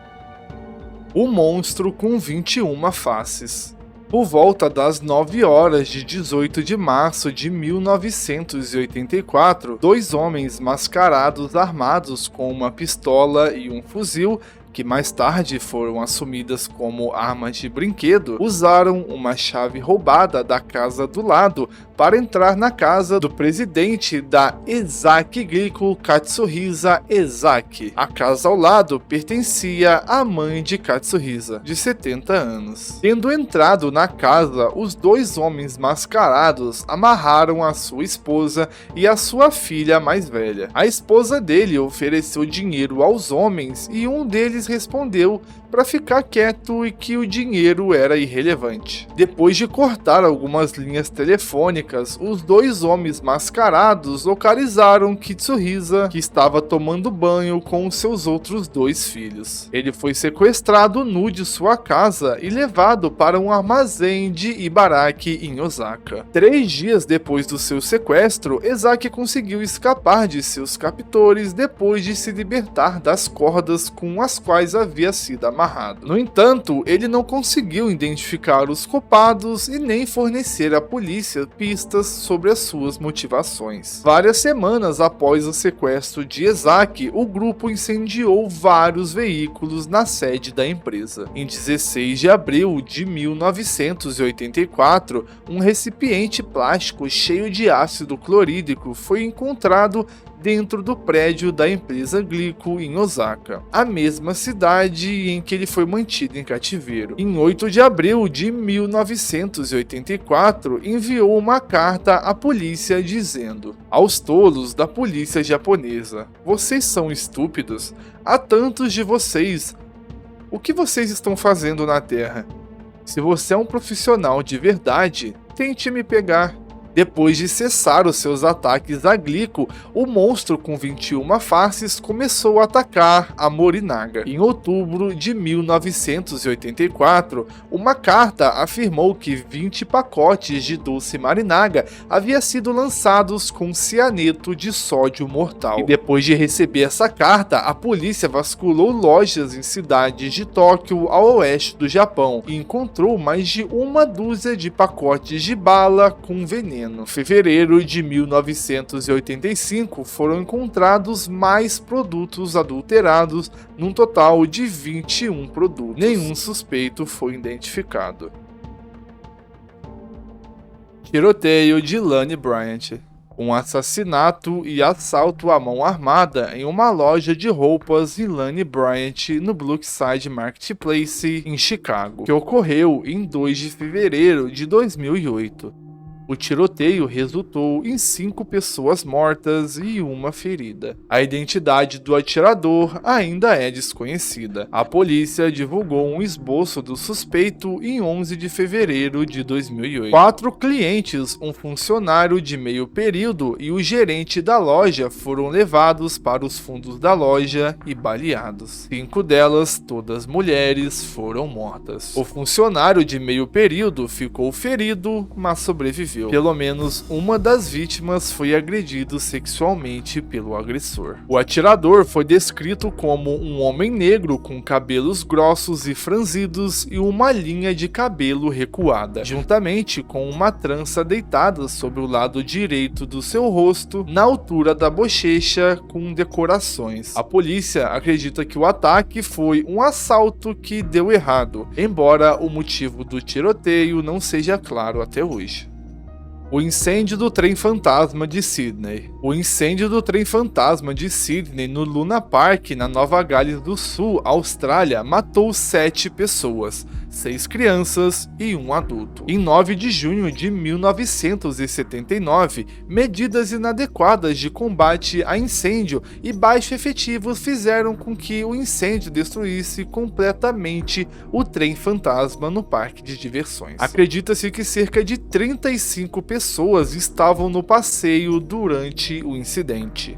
[SPEAKER 1] O monstro com 21 faces. Por volta das 9 horas de 18 de março de 1984, 2 homens mascarados armados com uma pistola e um fuzil, que mais tarde foram assumidas como armas de brinquedo, usaram uma chave roubada da casa do lado para entrar na casa do presidente da Ezaki Glico Katsuhisa Ezaki. A casa ao lado pertencia à mãe de Katsuhisa, de 70 anos. Tendo entrado na casa, os 2 homens mascarados amarraram a sua esposa e a sua filha mais velha. A esposa dele ofereceu dinheiro aos homens e um deles vezes respondeu para ficar quieto e que o dinheiro era irrelevante. Depois de cortar algumas linhas telefônicas, os dois homens mascarados localizaram Kitsuhisa, que estava tomando banho com seus outros dois filhos. Ele foi sequestrado nu de sua casa e levado para um armazém de Ibaraki em Osaka. 3 dias depois do seu sequestro, Ezaki conseguiu escapar de seus captores depois de se libertar das cordas com as quais havia sido amarrado. No entanto, ele não conseguiu identificar os culpados e nem fornecer à polícia pistas sobre as suas motivações. Várias semanas após o sequestro de Ezaki, o grupo incendiou vários veículos na sede da empresa. Em 16 de abril de 1984, um recipiente plástico cheio de ácido clorídrico foi encontrado dentro do prédio da empresa Glico em Osaka, a mesma cidade em que ele foi mantido em cativeiro. Em 8 de abril de 1984, enviou uma carta à polícia dizendo: "Aos tolos da polícia japonesa, vocês são estúpidos. Há tantos de vocês. O que vocês estão fazendo na Terra? Se você é um profissional de verdade, tente me pegar." Depois de cessar os seus ataques a Glico, o monstro com 21 faces começou a atacar a Morinaga. Em outubro de 1984, uma carta afirmou que 20 pacotes de doce Marinaga haviam sido lançados com cianeto de sódio mortal. E depois de receber essa carta, a polícia vasculou lojas em cidades de Tóquio ao oeste do Japão e encontrou mais de 1 dúzia de pacotes de bala com veneno. Em fevereiro de 1985, foram encontrados mais produtos adulterados, num total de 21 produtos. Nenhum suspeito foi identificado. Tiroteio de Lani Bryant. Um assassinato e assalto à mão armada em uma loja de roupas em Lani Bryant, no Brookside Marketplace, em Chicago, que ocorreu em 2 de fevereiro de 2008. O tiroteio resultou em 5 pessoas mortas e 1 ferida. A identidade do atirador ainda é desconhecida. A polícia divulgou um esboço do suspeito em 11 de fevereiro de 2008. 4 clientes, um funcionário de meio período e o gerente da loja foram levados para os fundos da loja e baleados. 5 delas, todas mulheres, foram mortas. O funcionário de meio período ficou ferido, mas sobreviveu. Pelo menos uma das vítimas foi agredido sexualmente pelo agressor. O atirador foi descrito como um homem negro com cabelos grossos e franzidos e uma linha de cabelo recuada, juntamente com uma trança deitada sobre o lado direito do seu rosto, na altura da bochecha, com decorações. A polícia acredita que o ataque foi um assalto que deu errado, embora o motivo do tiroteio não seja claro até hoje. O incêndio do trem fantasma de Sydney. O incêndio do trem fantasma de Sydney no Luna Park, na Nova Gales do Sul, Austrália, matou 7 pessoas, 6 crianças e 1 adulto. Em 9 de junho de 1979, medidas inadequadas de combate a incêndio e baixo efetivo fizeram com que o incêndio destruísse completamente o trem fantasma no parque de diversões. Acredita-se que cerca de 35 pessoas estavam no passeio durante o incidente.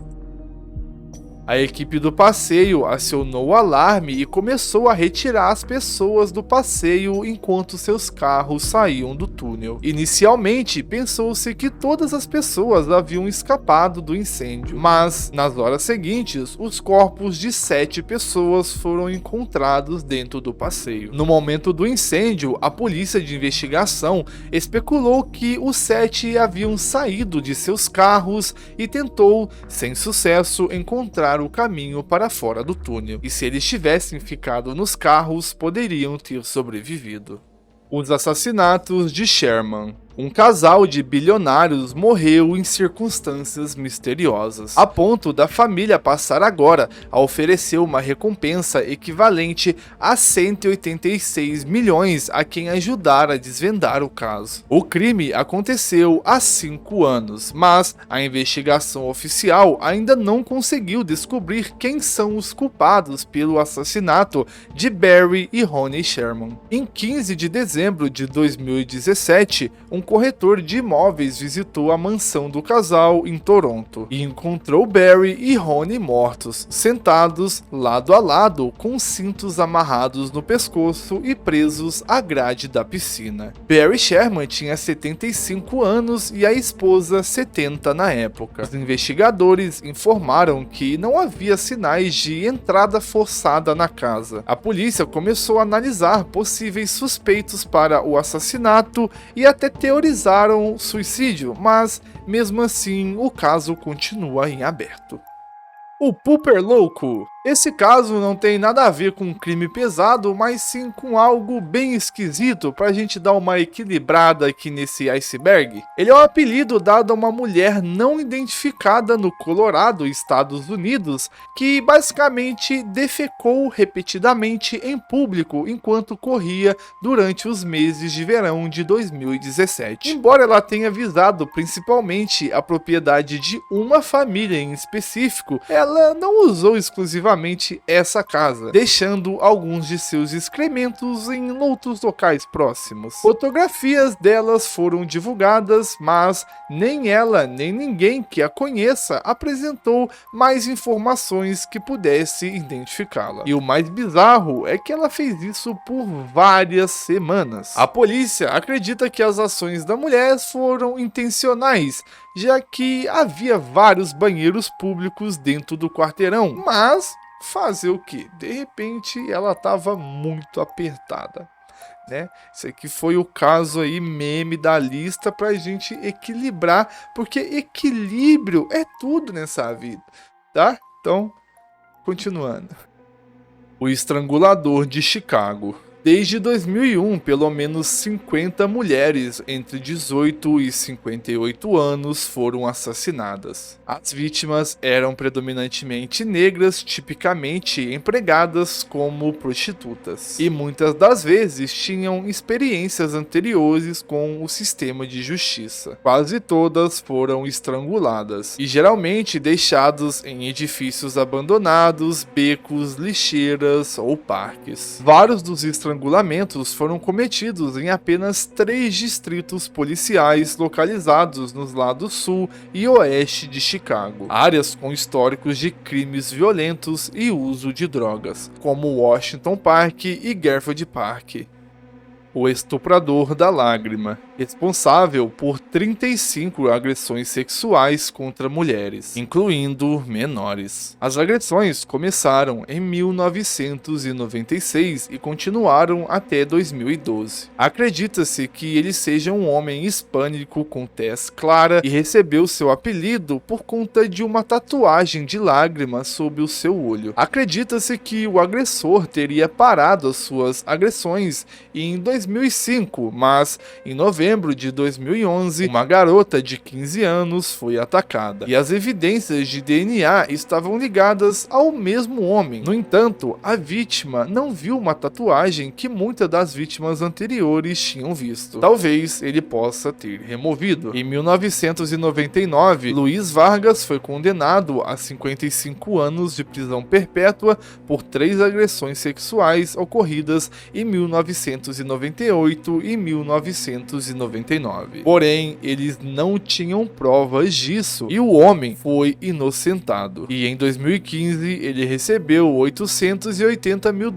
[SPEAKER 1] A equipe do passeio acionou o alarme e começou a retirar as pessoas do passeio enquanto seus carros saíam do túnel. Inicialmente, pensou-se que todas as pessoas haviam escapado do incêndio, mas, nas horas seguintes, os corpos de 7 pessoas foram encontrados dentro do passeio. No momento do incêndio, a polícia de investigação especulou que os 7 haviam saído de seus carros e tentou, sem sucesso, encontrar o caminho para fora do túnel, e se eles tivessem ficado nos carros, poderiam ter sobrevivido. Os assassinatos de Sherman. Um casal de bilionários morreu em circunstâncias misteriosas, a ponto da família passar agora a oferecer uma recompensa equivalente a 186 milhões a quem ajudar a desvendar o caso. O crime aconteceu há 5 anos, mas a investigação oficial ainda não conseguiu descobrir quem são os culpados pelo assassinato de Barry e Ronnie Sherman. Em 15 de dezembro de 2017, um corretor de imóveis visitou a mansão do casal em Toronto e encontrou Barry e Ronnie mortos, sentados lado a lado com cintos amarrados no pescoço e presos à grade da piscina. Barry Sherman tinha 75 anos e a esposa 70 na época. Os investigadores informaram que não havia sinais de entrada forçada na casa. A polícia começou a analisar possíveis suspeitos para o assassinato e até teorizaram suicídio, mas mesmo assim o caso continua em aberto. O Pooper Louco. Esse caso não tem nada a ver com um crime pesado, mas sim com algo bem esquisito pra gente dar uma equilibrada aqui nesse iceberg. Ele é um apelido dado a uma mulher não identificada no Colorado, Estados Unidos, que basicamente defecou repetidamente em público enquanto corria durante os meses de verão de 2017. Embora ela tenha visado principalmente a propriedade de uma família em específico, ela não usou exclusivamente essa casa, deixando alguns de seus excrementos em outros locais próximos. Fotografias delas foram divulgadas, mas nem ela nem ninguém que a conheça apresentou mais informações que pudesse identificá-la. E o mais bizarro é que ela fez isso por várias semanas. A polícia acredita que as ações da mulher foram intencionais, já que havia vários banheiros públicos dentro do quarteirão, mas fazer o que? De repente ela estava muito apertada, né? Esse aqui foi o caso aí meme da lista pra gente equilibrar, porque equilíbrio é tudo nessa vida, tá? Então, continuando. O Estrangulador de Chicago. Desde 2001, pelo menos 50 mulheres entre 18 e 58 anos foram assassinadas. As vítimas eram predominantemente negras, tipicamente empregadas como prostitutas, e muitas das vezes tinham experiências anteriores com o sistema de justiça. Quase todas foram estranguladas, e geralmente deixados em edifícios abandonados, becos, lixeiras ou parques. Vários dos estrangulamentos foram cometidos em apenas 3 distritos policiais localizados nos lados sul e oeste de Chicago, áreas com históricos de crimes violentos e uso de drogas, como Washington Park e Garfield Park. O Estuprador da Lágrima, responsável por 35 agressões sexuais contra mulheres, incluindo menores. As agressões começaram em 1996 e continuaram até 2012. Acredita-se que ele seja um homem hispânico com tez clara e recebeu seu apelido por conta de uma tatuagem de lágrima sob o seu olho. Acredita-se que o agressor teria parado as suas agressões em 2005, mas em novembro de 2011, uma garota de 15 anos foi atacada, e as evidências de DNA estavam ligadas ao mesmo homem. No entanto, a vítima não viu uma tatuagem que muitas das vítimas anteriores tinham visto. Talvez ele possa ter removido. Em 1999, Luiz Vargas foi condenado a 55 anos de prisão perpétua por 3 agressões sexuais ocorridas em 1998 e 1999. Porém, eles não tinham provas disso e o homem foi inocentado. E em 2015, ele recebeu $880 mil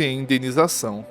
[SPEAKER 1] em indenização.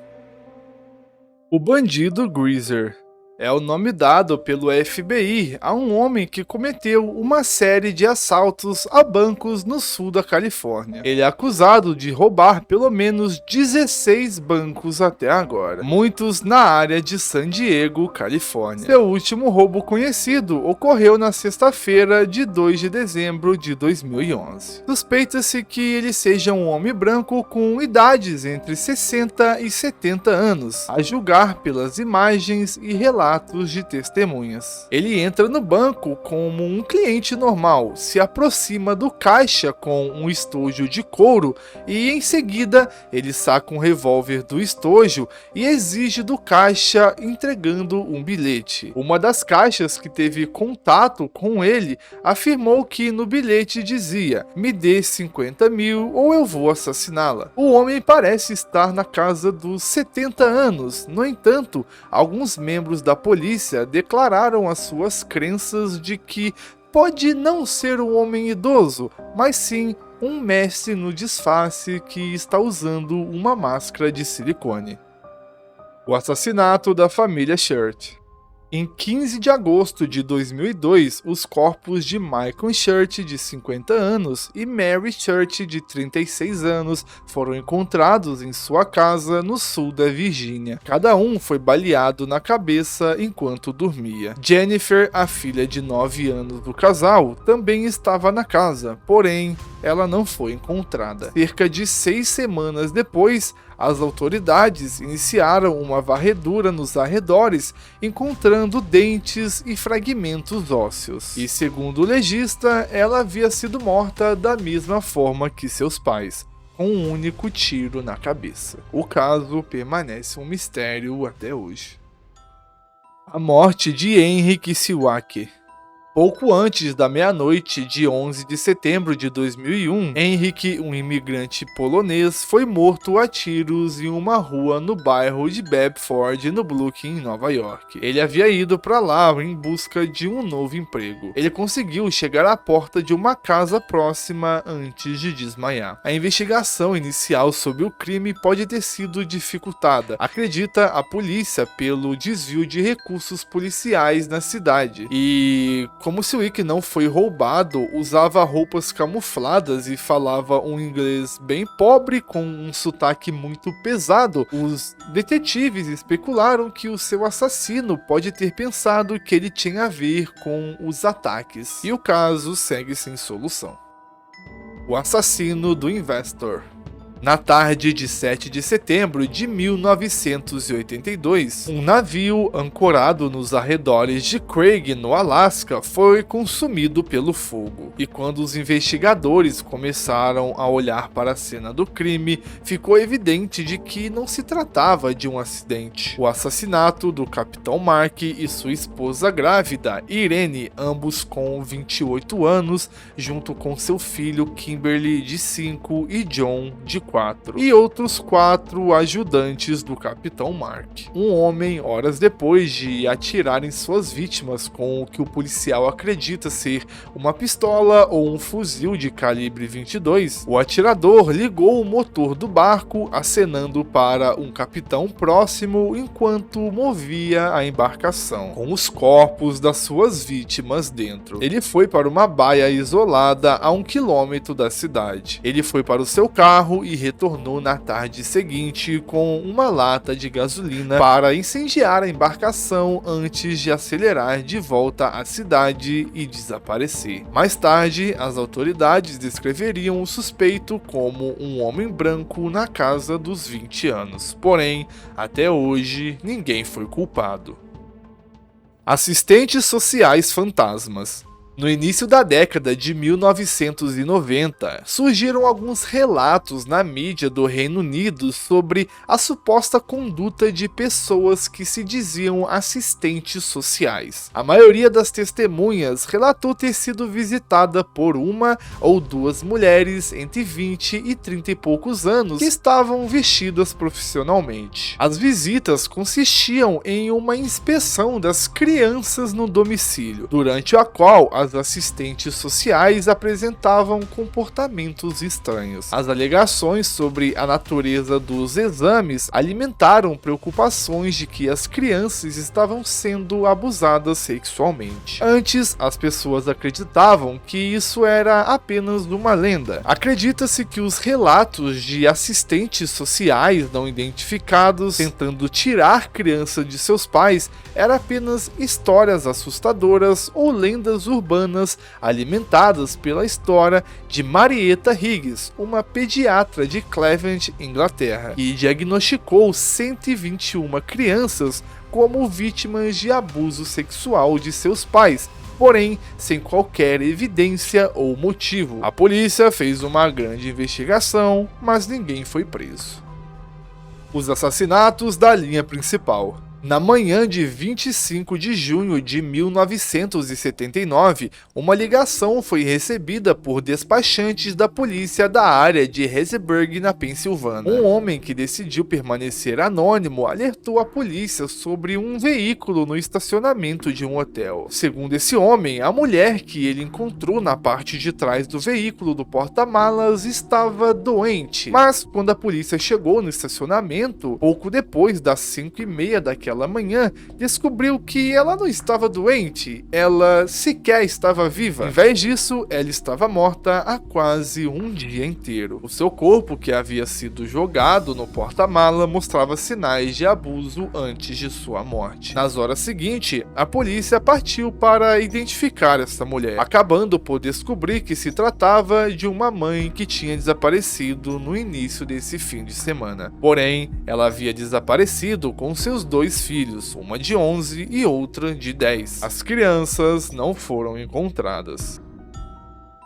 [SPEAKER 1] O bandido Greaser. É o nome dado pelo FBI a um homem que cometeu uma série de assaltos a bancos no sul da Califórnia. Ele é acusado de roubar pelo menos 16 bancos até agora, muitos na área de San Diego, Califórnia. Seu último roubo conhecido ocorreu na sexta-feira de 2 de dezembro de 2011. Suspeita-se que ele seja um homem branco com idades entre 60 e 70 anos, a julgar pelas imagens e relatos relatos de testemunhas. Ele entra no banco como um cliente normal, se aproxima do caixa com um estojo de couro e em seguida ele saca um revólver do estojo e exige do caixa entregando um bilhete. Uma das caixas que teve contato com ele afirmou que no bilhete dizia: "Me dê 50 mil ou eu vou assassiná-la". O homem parece estar na casa dos 70 anos. No entanto, alguns membros da polícia declararam as suas crenças de que pode não ser um homem idoso, mas sim um mestre no disfarce que está usando uma máscara de silicone. O assassinato da família Church. Em 15 de agosto de 2002, os corpos de Michael Church, de 50 anos, e Mary Church, de 36 anos, foram encontrados em sua casa no sul da Virgínia. Cada um foi baleado na cabeça enquanto dormia. Jennifer, a filha de 9 anos do casal, também estava na casa, porém, ela não foi encontrada. Cerca de 6 semanas depois, as autoridades iniciaram uma varredura nos arredores, encontrando dentes e fragmentos ósseos. E segundo o legista, ela havia sido morta da mesma forma que seus pais, com um único tiro na cabeça. O caso permanece um mistério até hoje. A morte de Henryk Siwacki. Pouco antes da meia-noite de 11 de setembro de 2001, Henryk, um imigrante polonês, foi morto a tiros em uma rua no bairro de Bedford, no Brooklyn, em Nova York. Ele havia ido para lá em busca de um novo emprego. Ele conseguiu chegar à porta de uma casa próxima antes de desmaiar. A investigação inicial sobre o crime pode ter sido dificultada, acredita a polícia, pelo desvio de recursos policiais na cidade. E como Siwacki não foi roubado, usava roupas camufladas e falava um inglês bem pobre com um sotaque muito pesado, os detetives especularam que o seu assassino pode ter pensado que ele tinha a ver com os ataques. E o caso segue sem solução. O assassino do Investor. Na tarde de 7 de setembro de 1982, um navio ancorado nos arredores de Craig, no Alasca, foi consumido pelo fogo. E quando os investigadores começaram a olhar para a cena do crime, ficou evidente de que não se tratava de um acidente. O assassinato do Capitão Mark e sua esposa grávida, Irene, ambos com 28 anos, junto com seu filho Kimberly, de 5, e John, de 4, e outros 4 ajudantes do Capitão Mark. Um homem, horas depois de atirar em suas vítimas com o que o policial acredita ser uma pistola ou um fuzil de calibre 22, o atirador ligou o motor do barco, acenando para um capitão próximo enquanto movia a embarcação, com os corpos das suas vítimas dentro. Ele foi para uma baía isolada a 1 quilômetro da cidade. Ele foi para o seu carro e retornou na tarde seguinte com uma lata de gasolina para incendiar a embarcação antes de acelerar de volta à cidade e desaparecer. Mais tarde, as autoridades descreveriam o suspeito como um homem branco na casa dos 20 anos. Porém, até hoje, ninguém foi culpado. Assistentes sociais fantasmas. No início da década de 1990, surgiram alguns relatos na mídia do Reino Unido sobre a suposta conduta de pessoas que se diziam assistentes sociais. A maioria das testemunhas relatou ter sido visitada por uma ou duas mulheres entre 20 e 30 e poucos anos que estavam vestidas profissionalmente. As visitas consistiam em uma inspeção das crianças no domicílio, durante a qual as assistentes sociais apresentavam comportamentos estranhos. As alegações sobre a natureza dos exames alimentaram preocupações de que as crianças estavam sendo abusadas sexualmente. Antes, as pessoas acreditavam que isso era apenas uma lenda. Acredita-se que os relatos de assistentes sociais não identificados tentando tirar crianças de seus pais eram apenas histórias assustadoras ou lendas urbanas alimentadas pela história de Marietta Higgs, uma pediatra de Cleveland, Inglaterra, que diagnosticou 121 crianças como vítimas de abuso sexual de seus pais, porém sem qualquer evidência ou motivo. A polícia fez uma grande investigação, mas ninguém foi preso. Os assassinatos da linha principal. Na manhã de 25 de junho de 1979, uma ligação foi recebida por despachantes da polícia da área de Harrisburg, na Pensilvânia. Um homem que decidiu permanecer anônimo alertou a polícia sobre um veículo no estacionamento de um hotel. Segundo esse homem, a mulher que ele encontrou na parte de trás do veículo do porta-malas estava doente. Mas quando a polícia chegou no estacionamento, pouco depois das 5h30 daquela manhã, descobriu que ela não estava doente, ela sequer estava viva. Em vez disso, ela estava morta há quase um dia inteiro. O seu corpo, que havia sido jogado no porta-mala, mostrava sinais de abuso antes de sua morte. Nas horas seguintes, a polícia partiu para identificar essa mulher, acabando por descobrir que se tratava de uma mãe que tinha desaparecido no início desse fim de semana. Porém, ela havia desaparecido com seus dois filhos, uma de 11 e outra de 10. As crianças não foram encontradas.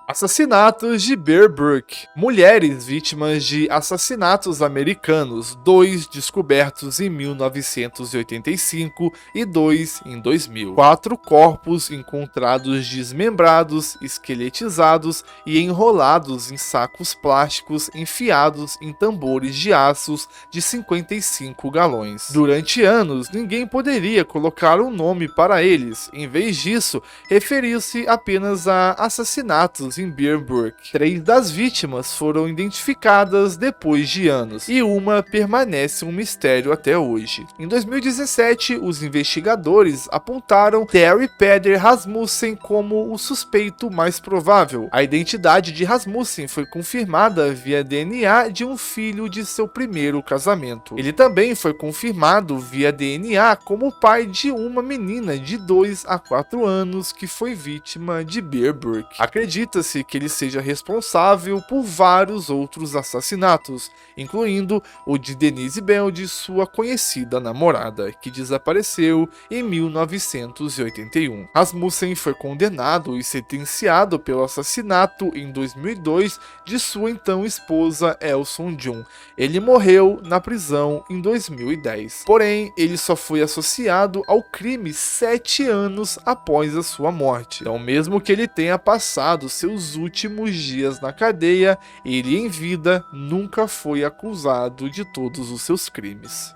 [SPEAKER 1] Assassinatos de Bear Brook. Mulheres vítimas de assassinatos americanos, 2 descobertos em 1985 e 2 em 2000. 4 corpos encontrados desmembrados, esqueletizados e enrolados em sacos plásticos enfiados em tambores de aços de 55 galões. Durante anos, ninguém poderia colocar um nome para eles. Em vez disso, referiu-se apenas a assassinatos em Bear Brook. 3 das vítimas foram identificadas depois de anos, e uma permanece um mistério até hoje. Em 2017, os investigadores apontaram Terry Peder Rasmussen como o suspeito mais provável. A identidade de Rasmussen foi confirmada via DNA de um filho de seu primeiro casamento. Ele também foi confirmado via DNA como pai de uma menina de 2 a 4 anos que foi vítima de Bear Brook. Acredita-se que ele seja responsável por vários outros assassinatos, incluindo o de Denise Belde, sua conhecida namorada, que desapareceu em 1981. Rasmussen foi condenado e sentenciado pelo assassinato em 2002 de sua então esposa Elson Jun. Ele morreu na prisão em 2010. Porém, ele só foi associado ao crime 7 anos após a sua morte. Então, mesmo que ele tenha passado seus últimos dias na cadeia, ele em vida nunca foi acusado de todos os seus crimes.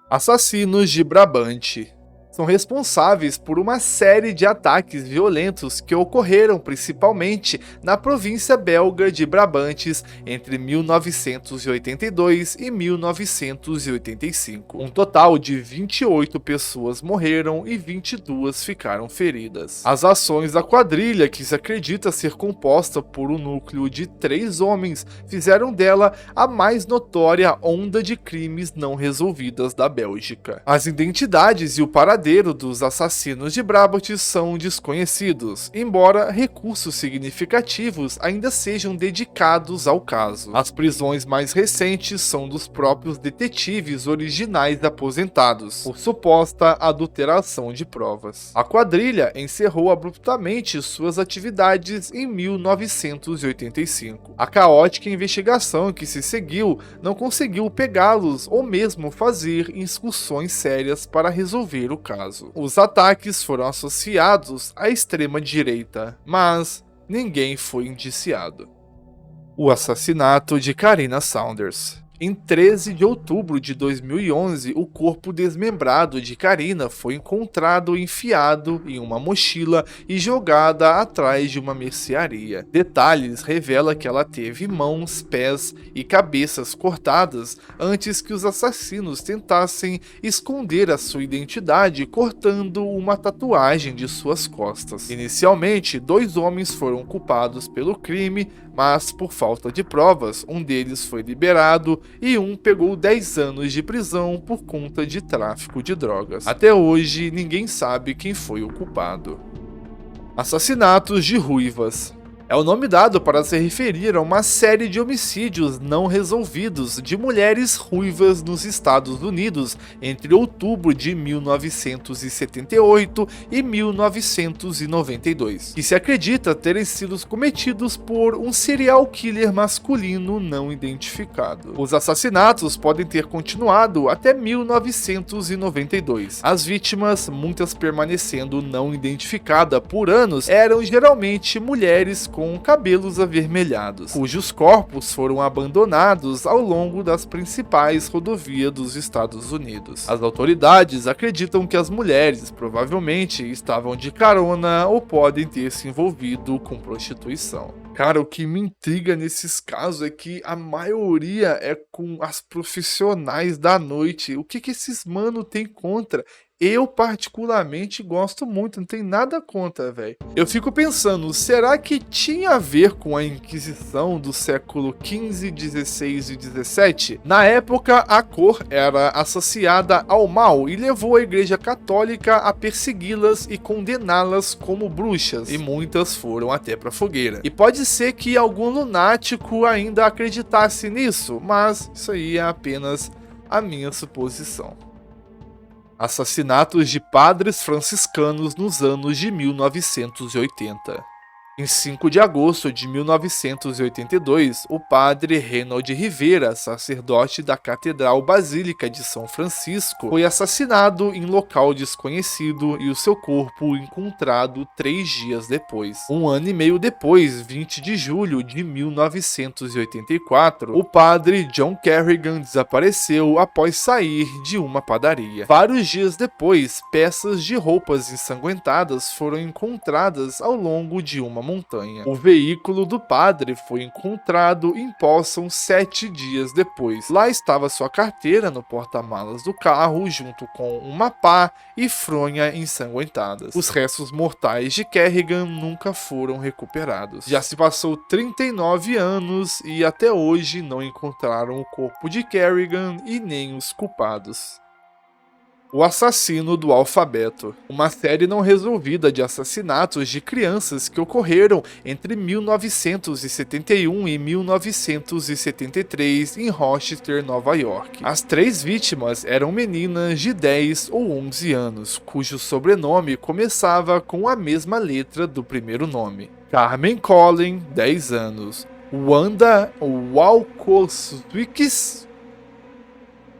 [SPEAKER 1] Assassinos de Brabante. São responsáveis por uma série de ataques violentos que ocorreram principalmente na província belga de Brabantes entre 1982 e 1985. Um total de 28 pessoas morreram e 22 ficaram feridas. As ações da quadrilha, que se acredita ser composta por um núcleo de 3 homens, fizeram dela a mais notória onda de crimes não resolvidas da Bélgica. As identidades e o paradeiro dos assassinos de Brabant são desconhecidos, embora recursos significativos ainda sejam dedicados ao caso. As prisões mais recentes são dos próprios detetives originais aposentados, por suposta adulteração de provas. A quadrilha encerrou abruptamente suas atividades em 1985. A caótica investigação que se seguiu não conseguiu pegá-los ou mesmo fazer incursões sérias para resolver o caso. Os ataques foram associados à extrema-direita, mas ninguém foi indiciado. O assassinato de Karina Saunders. Em 13 de outubro de 2011, o corpo desmembrado de Karina foi encontrado enfiado em uma mochila e jogada atrás de uma mercearia. Detalhes revelam que ela teve mãos, pés e cabeças cortadas antes que os assassinos tentassem esconder a sua identidade cortando uma tatuagem de suas costas. Inicialmente, 2 homens foram culpados pelo crime, mas por falta de provas, um deles foi liberado e um pegou 10 anos de prisão por conta de tráfico de drogas. Até hoje, ninguém sabe quem foi o culpado. Assassinatos de ruivas. É o nome dado para se referir a uma série de homicídios não resolvidos de mulheres ruivas nos Estados Unidos entre outubro de 1978 e 1992, que se acredita terem sido cometidos por um serial killer masculino não identificado. Os assassinatos podem ter continuado até 1992. As vítimas, muitas permanecendo não identificadas por anos, eram geralmente mulheres com cabelos avermelhados, cujos corpos foram abandonados ao longo das principais rodovias dos Estados Unidos. As autoridades acreditam que as mulheres provavelmente estavam de carona ou podem ter se envolvido com prostituição. Cara, o que me intriga nesses casos é que a maioria é com as profissionais da noite. O que esses mano tem contra? Eu particularmente gosto muito, não tem nada contra, velho. Eu fico pensando, será que tinha a ver com a Inquisição do século XV, XVI e XVII? Na época, a cor era associada ao mal e levou a Igreja Católica a persegui-las e condená-las como bruxas, e muitas foram até pra fogueira. E pode ser que algum lunático ainda acreditasse nisso, mas isso aí é apenas a minha suposição. Assassinatos de padres franciscanos nos anos de 1980. Em 5 de agosto de 1982, o padre Reinald Rivera, sacerdote da Catedral Basílica de São Francisco, foi assassinado em local desconhecido e o seu corpo encontrado 3 dias depois. Um ano e meio depois, 20 de julho de 1984, o padre John Kerrigan desapareceu após sair de uma padaria. Vários dias depois, peças de roupas ensanguentadas foram encontradas ao longo de uma montanha. O veículo do padre foi encontrado em Possum 7 dias depois. Lá estava sua carteira no porta-malas do carro, junto com uma pá e fronha ensanguentadas. Os restos mortais de Kerrigan nunca foram recuperados. Já se passou 39 anos e até hoje não encontraram o corpo de Kerrigan e nem os culpados. O Assassino do Alfabeto. Uma série não resolvida de assassinatos de crianças que ocorreram entre 1971 e 1973 em Rochester, Nova York. As 3 vítimas eram meninas de 10 ou 11 anos, cujo sobrenome começava com a mesma letra do primeiro nome. Carmen Colin, 10 anos. Wanda Walkowicz,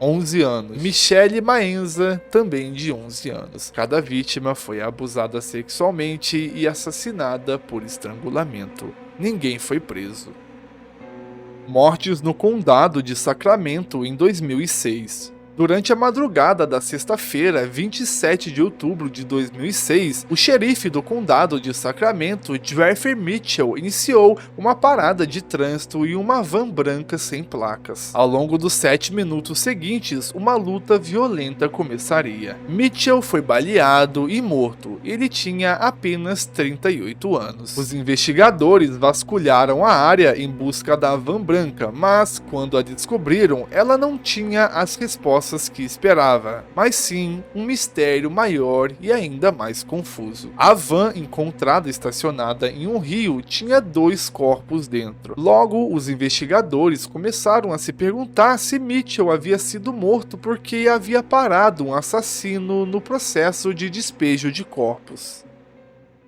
[SPEAKER 1] 11 anos. Michelle Maenza, também de 11 anos. Cada vítima foi abusada sexualmente e assassinada por estrangulamento. Ninguém foi preso. Mortes no Condado de Sacramento em 2006. Durante a madrugada da sexta-feira, 27 de outubro de 2006, o xerife do condado de Sacramento, Jeffrey Mitchell, iniciou uma parada de trânsito em uma van branca sem placas. Ao longo dos 7 minutos seguintes, uma luta violenta começaria. Mitchell foi baleado e morto. Ele tinha apenas 38 anos. Os investigadores vasculharam a área em busca da van branca, mas quando a descobriram, ela não tinha as respostas que esperava, mas sim um mistério maior e ainda mais confuso. A van encontrada estacionada em um rio tinha 2 corpos dentro. Logo, os investigadores começaram a se perguntar se Mitchell havia sido morto porque havia parado um assassino no processo de despejo de corpos.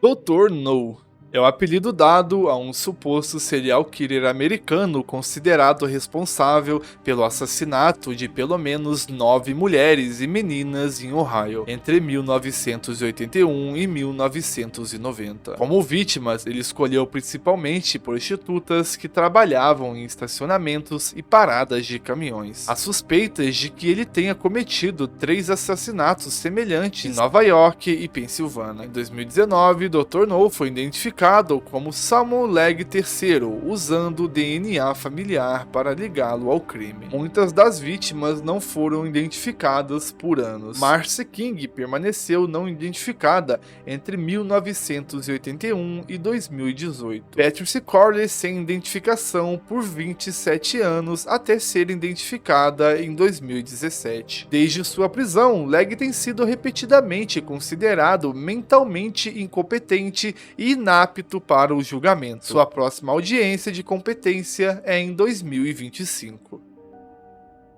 [SPEAKER 1] Dr. No é o apelido dado a um suposto serial killer americano considerado responsável pelo assassinato de pelo menos 9 mulheres e meninas em Ohio, entre 1981 e 1990. Como vítimas, ele escolheu principalmente prostitutas que trabalhavam em estacionamentos e paradas de caminhões. Há suspeitas de que ele tenha cometido 3 assassinatos semelhantes em Nova York e Pensilvânia. Em 2019, Dr. No foi identificado como Samuel Legg III, usando o DNA familiar para ligá-lo ao crime. Muitas das vítimas não foram identificadas por anos. Marcy King permaneceu não identificada entre 1981 e 2018. Patricia Corley sem identificação por 27 anos até ser identificada em 2017. Desde sua prisão, Legg tem sido repetidamente considerado mentalmente incompetente e inapto apto para o julgamento. Sua próxima audiência de competência é em 2025.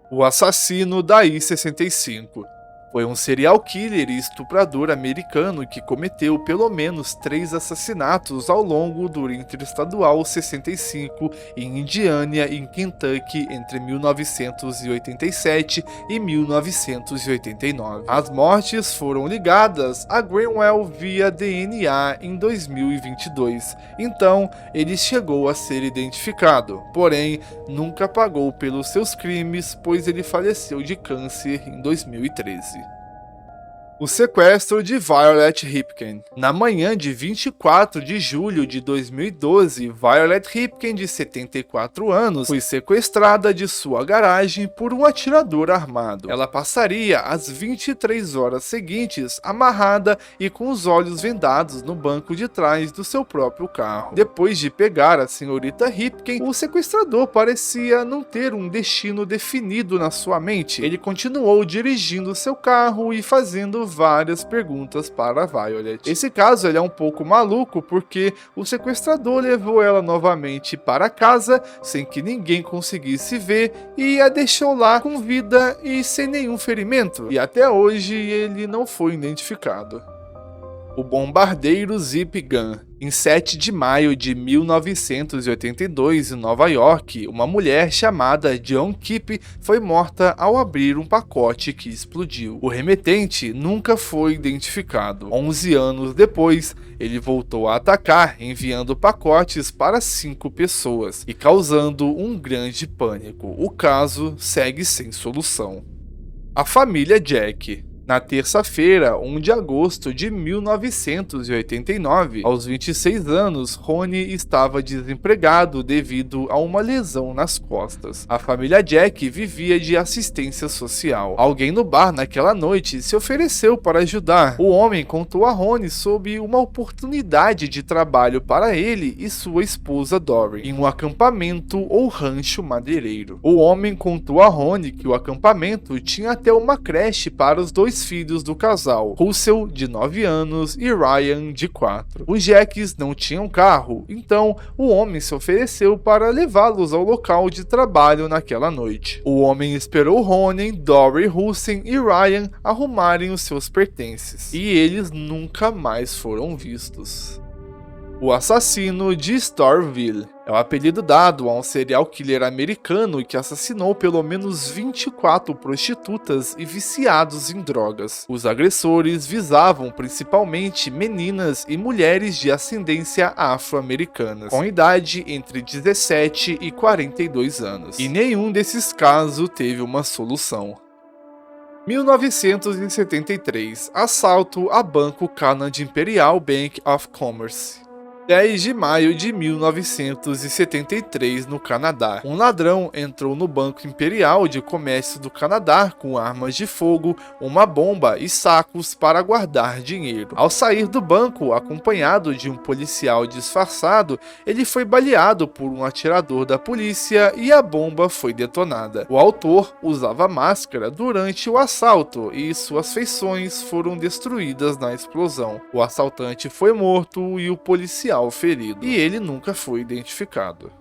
[SPEAKER 1] O assassino da I-65 foi um serial killer e estuprador americano que cometeu pelo menos 3 assassinatos ao longo do Interestadual 65 em Indiana, em Kentucky, entre 1987 e 1989. As mortes foram ligadas a Greenwell via DNA em 2022, então ele chegou a ser identificado, porém nunca pagou pelos seus crimes, pois ele faleceu de câncer em 2013. O sequestro de Violet Ripken. Na manhã de 24 de julho de 2012, Violet Ripken, de 74 anos, foi sequestrada de sua garagem por um atirador armado. Ela passaria as 23 horas seguintes amarrada e com os olhos vendados no banco de trás do seu próprio carro. Depois de pegar a senhorita Ripken, o sequestrador parecia não ter um destino definido na sua mente. Ele continuou dirigindo seu carro e fazendo várias perguntas para Violet. Esse caso ele é um pouco maluco porque o sequestrador levou ela novamente para casa sem que ninguém conseguisse ver e a deixou lá com vida e sem nenhum ferimento. E até hoje ele não foi identificado. O bombardeiro Zip Gun. Em 7 de maio de 1982, em Nova York, uma mulher chamada Joan Kipp foi morta ao abrir um pacote que explodiu. O remetente nunca foi identificado. 11 anos depois, ele voltou a atacar, enviando pacotes para 5 pessoas e causando um grande pânico. O caso segue sem solução. A família Jack. Na terça-feira, 1 de agosto de 1989, aos 26 anos, Rony estava desempregado devido a uma lesão nas costas. A família Jack vivia de assistência social. Alguém no bar naquela noite se ofereceu para ajudar. O homem contou a Rony sobre uma oportunidade de trabalho para ele e sua esposa Dory, em um acampamento ou rancho madeireiro. O homem contou a Rony que o acampamento tinha até uma creche para os 2 filhos do casal, Russell, de 9 anos, e Ryan, de 4. Os Jacks não tinham carro, então o homem se ofereceu para levá-los ao local de trabalho naquela noite. O homem esperou Rony, Dory, Russell e Ryan arrumarem os seus pertences, e eles nunca mais foram vistos. O assassino de Storville é o apelido dado a um serial killer americano que assassinou pelo menos 24 prostitutas e viciados em drogas. Os agressores visavam principalmente meninas e mulheres de ascendência afro-americanas, com idade entre 17 e 42 anos. E nenhum desses casos teve uma solução. 1973. Assalto a Banco Canada Imperial Bank of Commerce. 10 de maio de 1973, no Canadá. Um ladrão entrou no Banco Imperial de Comércio do Canadá com armas de fogo, uma bomba e sacos para guardar dinheiro. Ao sair do banco, acompanhado de um policial disfarçado, ele foi baleado por um atirador da polícia e a bomba foi detonada. O autor usava máscara durante o assalto e suas feições foram destruídas na explosão. O assaltante foi morto e o policial ferido, e ele nunca foi identificado.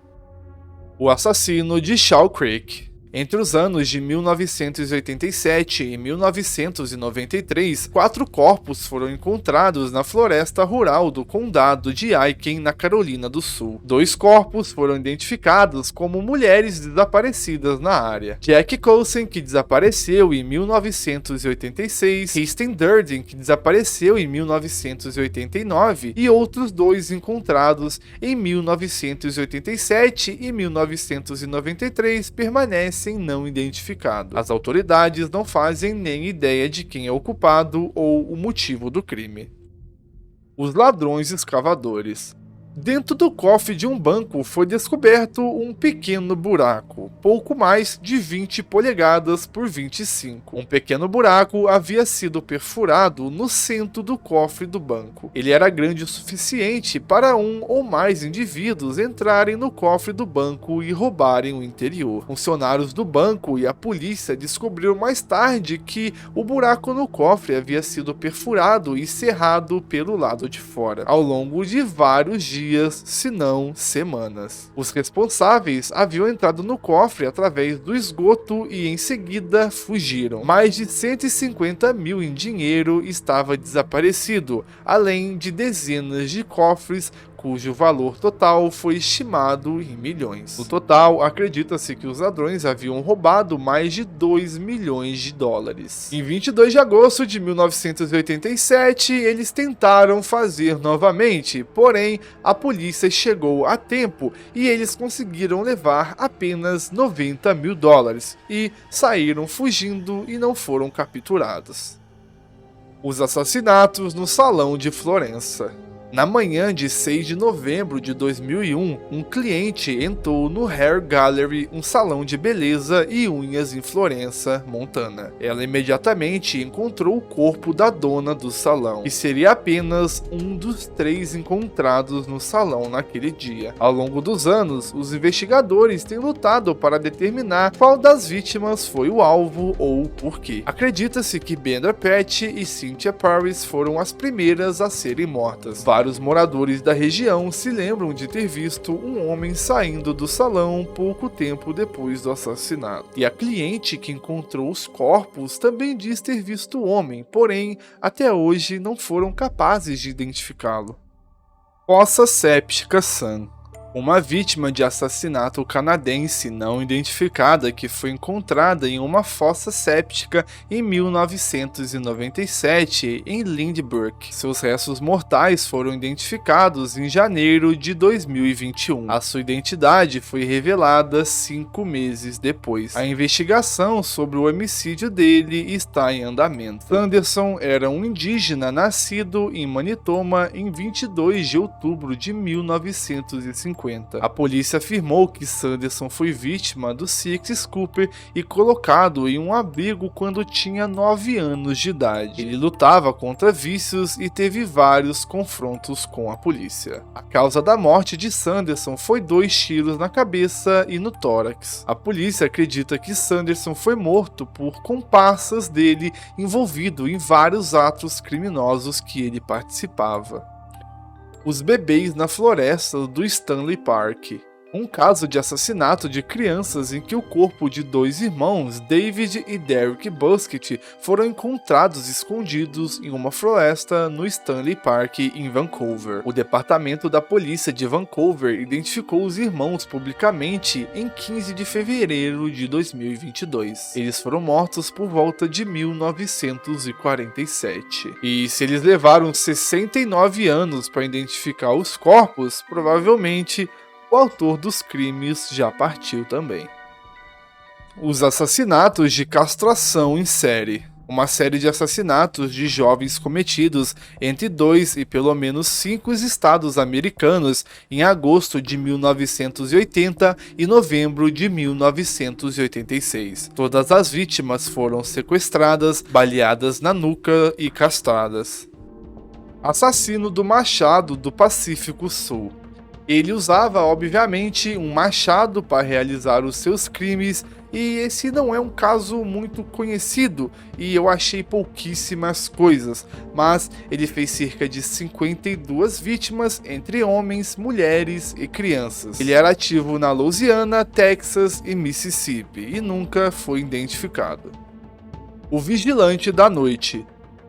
[SPEAKER 1] O assassino de Shaw Creek. Entre os anos de 1987 e 1993, 4 corpos foram encontrados na floresta rural do condado de Aiken, na Carolina do Sul. 2 corpos foram identificados como mulheres desaparecidas na área. Jack Coulson, que desapareceu em 1986, Kristen Durden, que desapareceu em 1989, e outros 2 encontrados em 1987 e 1993 permanecem não identificados. As autoridades não fazem nem ideia de quem é o culpado ou o motivo do crime. Os ladrões escavadores. Dentro do cofre de um banco foi descoberto um pequeno buraco, pouco mais de 20 polegadas por 25. Um pequeno buraco havia sido perfurado no centro do cofre do banco. Ele era grande o suficiente para um ou mais indivíduos entrarem no cofre do banco e roubarem o interior. Funcionários do banco e a polícia descobriram mais tarde que o buraco no cofre havia sido perfurado e cerrado pelo lado de fora, ao longo de vários dias, se não semanas. Os responsáveis haviam entrado no cofre através do esgoto e em seguida fugiram. Mais de 150 mil em dinheiro estava desaparecido, além de dezenas de cofres cujo valor total foi estimado em milhões. No total, acredita-se que os ladrões haviam roubado mais de 2 milhões de dólares. Em 22 de agosto de 1987, eles tentaram fazer novamente, porém, a polícia chegou a tempo e eles conseguiram levar apenas 90 mil dólares e saíram fugindo e não foram capturados. Os assassinatos no Salão de Florença. Na manhã de 6 de novembro de 2001, um cliente entrou no Hair Gallery, um salão de beleza e unhas em Florença, Montana. Ela imediatamente encontrou o corpo da dona do salão, que seria apenas um dos 3 encontrados no salão naquele dia. Ao longo dos anos, os investigadores têm lutado para determinar qual das vítimas foi o alvo ou o porquê. Acredita-se que Bender Patch e Cynthia Parris foram as primeiras a serem mortas. Vários moradores da região se lembram de ter visto um homem saindo do salão pouco tempo depois do assassinato. E a cliente que encontrou os corpos também diz ter visto o homem, porém, até hoje não foram capazes de identificá-lo. Fossa Séptica Sam. Uma vítima de assassinato canadense não identificada que foi encontrada em uma fossa séptica em 1997 em Lindbergh. Seus restos mortais foram identificados em janeiro de 2021. A sua identidade foi revelada 5 meses depois. A investigação sobre o homicídio dele está em andamento. Sanderson era um indígena nascido em Manitoba em 22 de outubro de 1950. A polícia afirmou que Sanderson foi vítima do Six Cooper e colocado em um abrigo quando tinha 9 anos de idade. Ele lutava contra vícios e teve vários confrontos com a polícia. A causa da morte de Sanderson foi 2 tiros na cabeça e no tórax. A polícia acredita que Sanderson foi morto por comparsas dele envolvido em vários atos criminosos que ele participava. Os bebês na floresta do Stanley Park. Um caso de assassinato de crianças em que o corpo de 2 irmãos, David e Derek Buskett, foram encontrados escondidos em uma floresta no Stanley Park, em Vancouver. O departamento da polícia de Vancouver identificou os irmãos publicamente em 15 de fevereiro de 2022. Eles foram mortos por volta de 1947. E se eles levaram 69 anos para identificar os corpos, provavelmente o autor dos crimes já partiu também. Os assassinatos de castração em série. Uma série de assassinatos de jovens cometidos entre 2 e pelo menos 5 estados americanos em agosto de 1980 e novembro de 1986. Todas as vítimas foram sequestradas, baleadas na nuca e castradas. Assassino do Machado do Pacífico Sul. Ele usava, obviamente, um machado para realizar os seus crimes, e esse não é um caso muito conhecido, e eu achei pouquíssimas coisas, mas ele fez cerca de 52 vítimas entre homens, mulheres e crianças. Ele era ativo na Louisiana, Texas e Mississippi, e nunca foi identificado. O Vigilante da Noite.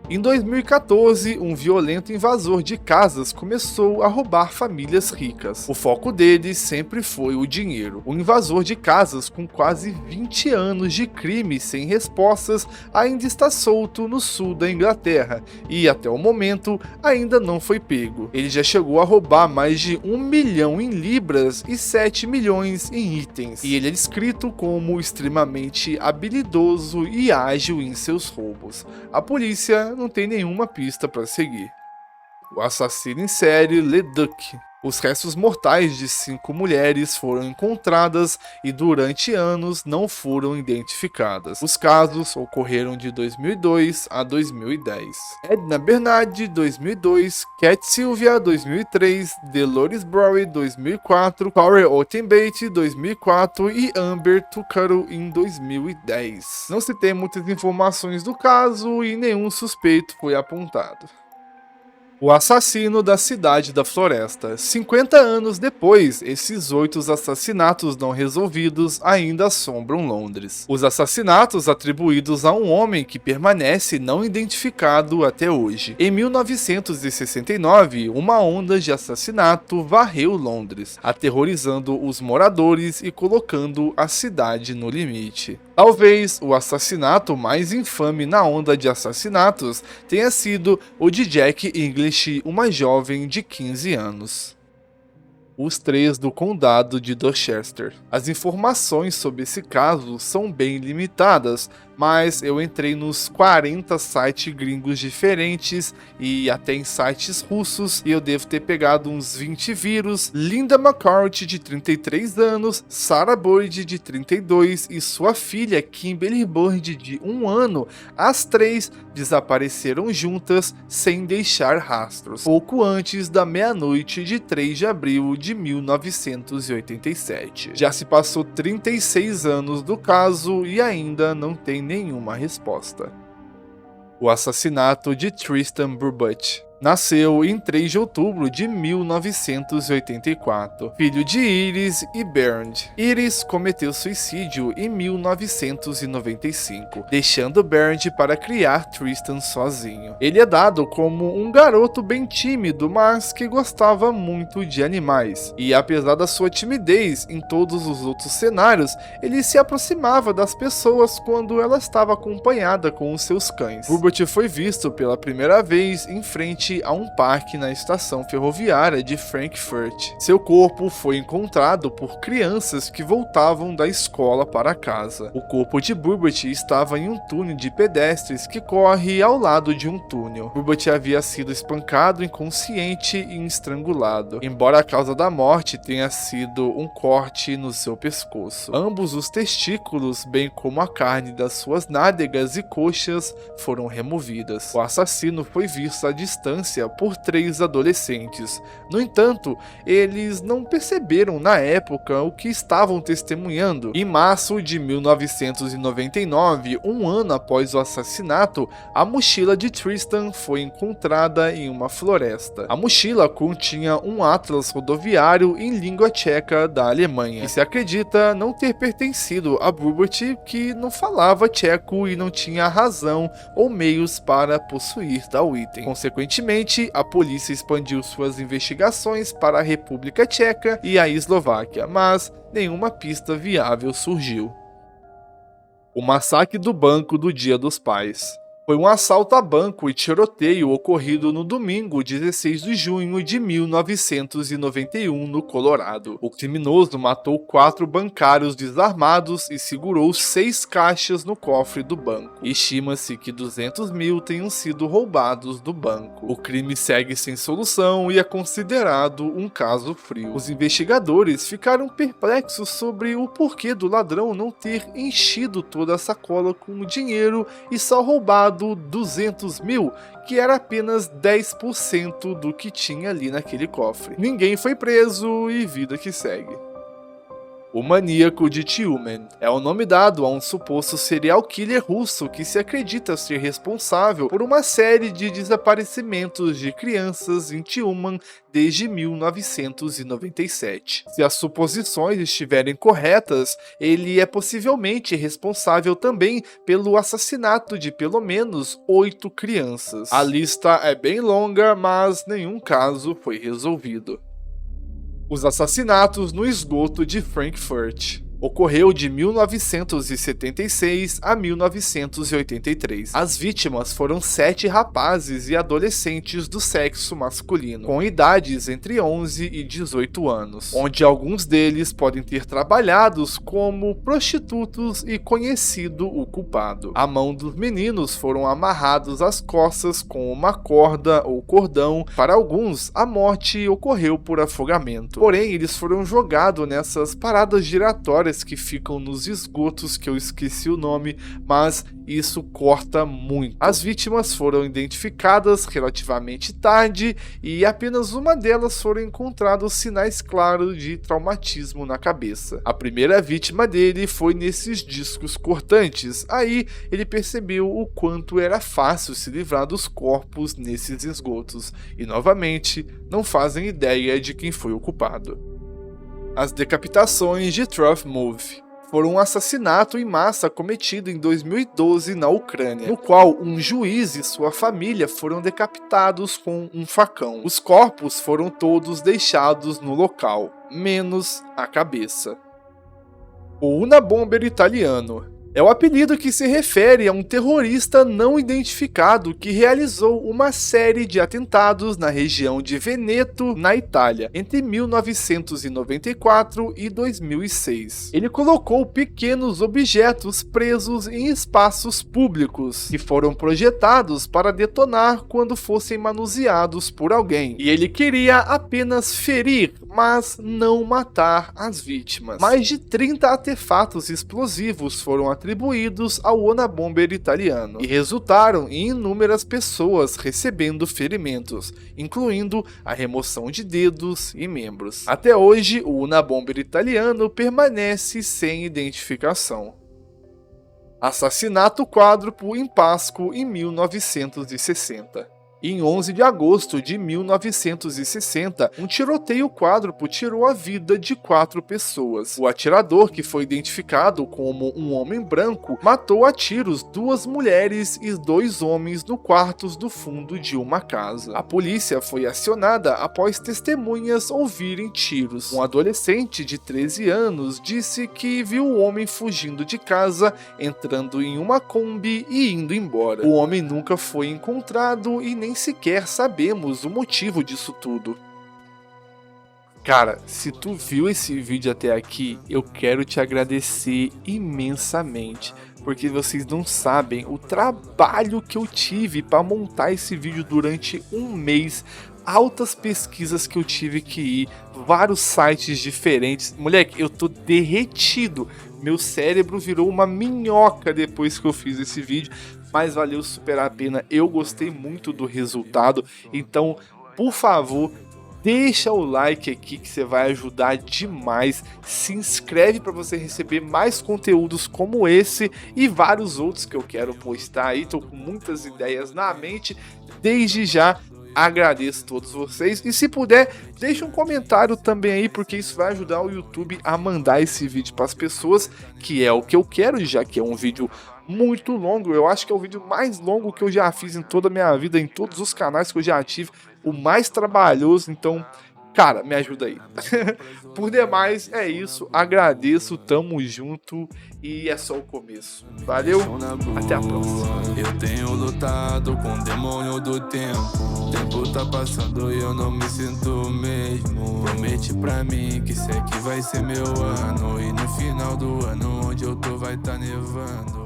[SPEAKER 1] Em 2014, um violento invasor de casas começou a roubar famílias ricas. O foco dele sempre foi o dinheiro. O invasor de casas, com quase 20 anos de crime sem respostas, ainda está solto no sul da Inglaterra e, até o momento, ainda não foi pego. Ele já chegou a roubar mais de 1 milhão em libras e 7 milhões em itens. E ele é descrito como extremamente habilidoso e ágil em seus roubos. A polícia não tem nenhuma pista para seguir. O assassino em série Leduc. Os restos mortais de 5 mulheres foram encontradas e durante anos não foram identificadas. Os casos ocorreram de 2002 a 2010. Edna Bernardi, 2002, Cat Sylvia, 2003, Dolores Brown, 2004, Corey Otenbate, 2004 e Amber Tucaro em 2010. Não se tem muitas informações do caso e nenhum suspeito foi apontado. O assassino da cidade da floresta. 50 anos depois, esses 8 assassinatos não resolvidos ainda assombram Londres. Os assassinatos atribuídos a um homem que permanece não identificado até hoje. Em 1969, uma onda de assassinato varreu Londres, aterrorizando os moradores e colocando a cidade no limite. Talvez o assassinato mais infame na onda de assassinatos tenha sido o de Jack English, uma jovem de 15 anos. Os 3 do condado de Dorchester. As informações sobre esse caso são bem limitadas, mas eu entrei nos 40 sites gringos diferentes e até em sites russos, e eu devo ter pegado uns 20 vírus. Linda McCarthy, de 33 anos, Sarah Boyd, de 32, e sua filha Kimberly Bird, de 1 ano, as 3 desapareceram juntas sem deixar rastros, pouco antes da meia-noite de 3 de abril de 1987. Já se passou 36 anos do caso e ainda não tem nenhuma resposta. O assassinato de Tristan Burbutt. Nasceu em 3 de outubro de 1984, filho de Iris e Bernd. Iris cometeu suicídio em 1995, deixando Bernd para criar Tristan sozinho. Ele é dado como um garoto bem tímido, mas que gostava muito de animais. E apesar da sua timidez em todos os outros cenários, ele se aproximava das pessoas quando ela estava acompanhada com os seus cães. Burbutt foi visto pela primeira vez em frente a um parque na estação ferroviária de Frankfurt. Seu corpo foi encontrado por crianças que voltavam da escola para casa. O corpo de Burbutt estava em um túnel de pedestres que corre ao lado de um túnel. Burbutt havia sido espancado, inconsciente e estrangulado, embora a causa da morte tenha sido um corte no seu pescoço. Ambos os testículos, bem como a carne das suas nádegas e coxas, foram removidas. O assassino foi visto à distância por 3 adolescentes. No entanto, eles não perceberam na época o que estavam testemunhando. Em março de 1999, um ano após o assassinato, a mochila de Tristan foi encontrada em uma floresta. A mochila continha um atlas rodoviário em língua tcheca da Alemanha, e se acredita não ter pertencido a Burbutt, que não falava tcheco e não tinha razão ou meios para possuir tal item. Consequentemente, a polícia expandiu suas investigações para a República Tcheca e a Eslováquia, mas nenhuma pista viável surgiu. O massacre do banco do Dia dos Pais. Foi um assalto a banco e tiroteio ocorrido no domingo 16 de junho de 1991 no Colorado. O criminoso matou 4 bancários desarmados e segurou 6 caixas no cofre do banco. Estima-se que 200 mil tenham sido roubados do banco. O crime segue sem solução e é considerado um caso frio. Os investigadores ficaram perplexos sobre o porquê do ladrão não ter enchido toda a sacola com dinheiro e só roubado 200 mil, que era apenas 10% do que tinha ali naquele cofre. Ninguém foi preso e vida que segue. O maníaco de Tyumen é o nome dado a um suposto serial killer russo que se acredita ser responsável por uma série de desaparecimentos de crianças em Tyumen desde 1997. Se as suposições estiverem corretas, ele é possivelmente responsável também pelo assassinato de pelo menos 8 crianças. A lista é bem longa, mas nenhum caso foi resolvido. Os assassinatos no esgoto de Frankfurt. Ocorreu de 1976 a 1983. As vítimas foram 7 rapazes e adolescentes do sexo masculino, com idades entre 11 e 18 anos, onde alguns deles podem ter trabalhado como prostitutos e conhecido o culpado. A mão dos meninos foram amarrados às costas com uma corda ou cordão. Para alguns, a morte ocorreu por afogamento. Porém, eles foram jogados nessas paradas giratórias que ficam nos esgotos, que eu esqueci o nome, mas isso corta muito. As vítimas foram identificadas relativamente tarde e apenas uma delas foram encontrados sinais claros de traumatismo na cabeça. A primeira vítima dele foi nesses discos cortantes. Aí ele percebeu o quanto era fácil se livrar dos corpos nesses esgotos e novamente não fazem ideia de quem foi o culpado. As decapitações de Troufimov foram um assassinato em massa cometido em 2012 na Ucrânia, no qual um juiz e sua família foram decapitados com um facão. Os corpos foram todos deixados no local, menos a cabeça. O Unabomber italiano é o apelido que se refere a um terrorista não identificado que realizou uma série de atentados na região de Veneto, na Itália, entre 1994 e 2006. Ele colocou pequenos objetos presos em espaços públicos, que foram projetados para detonar quando fossem manuseados por alguém. E ele queria apenas ferir, mas não matar as vítimas. Mais de 30 artefatos explosivos foram atribuídos ao Unabomber italiano e resultaram em inúmeras pessoas recebendo ferimentos, incluindo a remoção de dedos e membros. Até hoje, o Unabomber italiano permanece sem identificação. Assassinato quádruplo em Pasco em 1960. Em 11 de agosto de 1960, um tiroteio quádruplo tirou a vida de 4 pessoas. O atirador, que foi identificado como um homem branco, matou a tiros 2 mulheres e 2 homens no quartos do fundo de uma casa. A polícia foi acionada após testemunhas ouvirem tiros. Um adolescente de 13 anos disse que viu o homem fugindo de casa, entrando em uma Kombi e indo embora. O homem nunca foi encontrado e nem sequer sabemos o motivo disso tudo. Cara, se tu viu esse vídeo até aqui, eu quero te agradecer imensamente, porque vocês não sabem o trabalho que eu tive para montar esse vídeo durante um mês, altas pesquisas que eu tive que ir, vários sites diferentes. Moleque, eu tô derretido, meu cérebro virou uma minhoca depois que eu fiz esse vídeo, mas valeu super a pena, eu gostei muito do resultado, então, por favor, deixa o like aqui que você vai ajudar demais, se inscreve para você receber mais conteúdos como esse e vários outros que eu quero postar aí, tô com muitas ideias na mente, desde já agradeço a todos vocês e se puder, deixa um comentário também aí, porque isso vai ajudar o YouTube a mandar esse vídeo para as pessoas, que é o que eu quero, já que é um vídeo muito longo, eu acho que é o vídeo mais longo que eu já fiz em toda a minha vida, em todos os canais que eu já tive, o mais trabalhoso, então, cara, me ajuda aí. Por demais, é isso, agradeço, tamo junto e é só o começo. Valeu, até a próxima.
[SPEAKER 2] Eu tenho lutado com o demônio do tempo. O tempo tá passando e eu não me sinto o mesmo. Promete pra mim que esse aqui vai ser meu ano. E no final do ano onde eu tô vai tá nevando.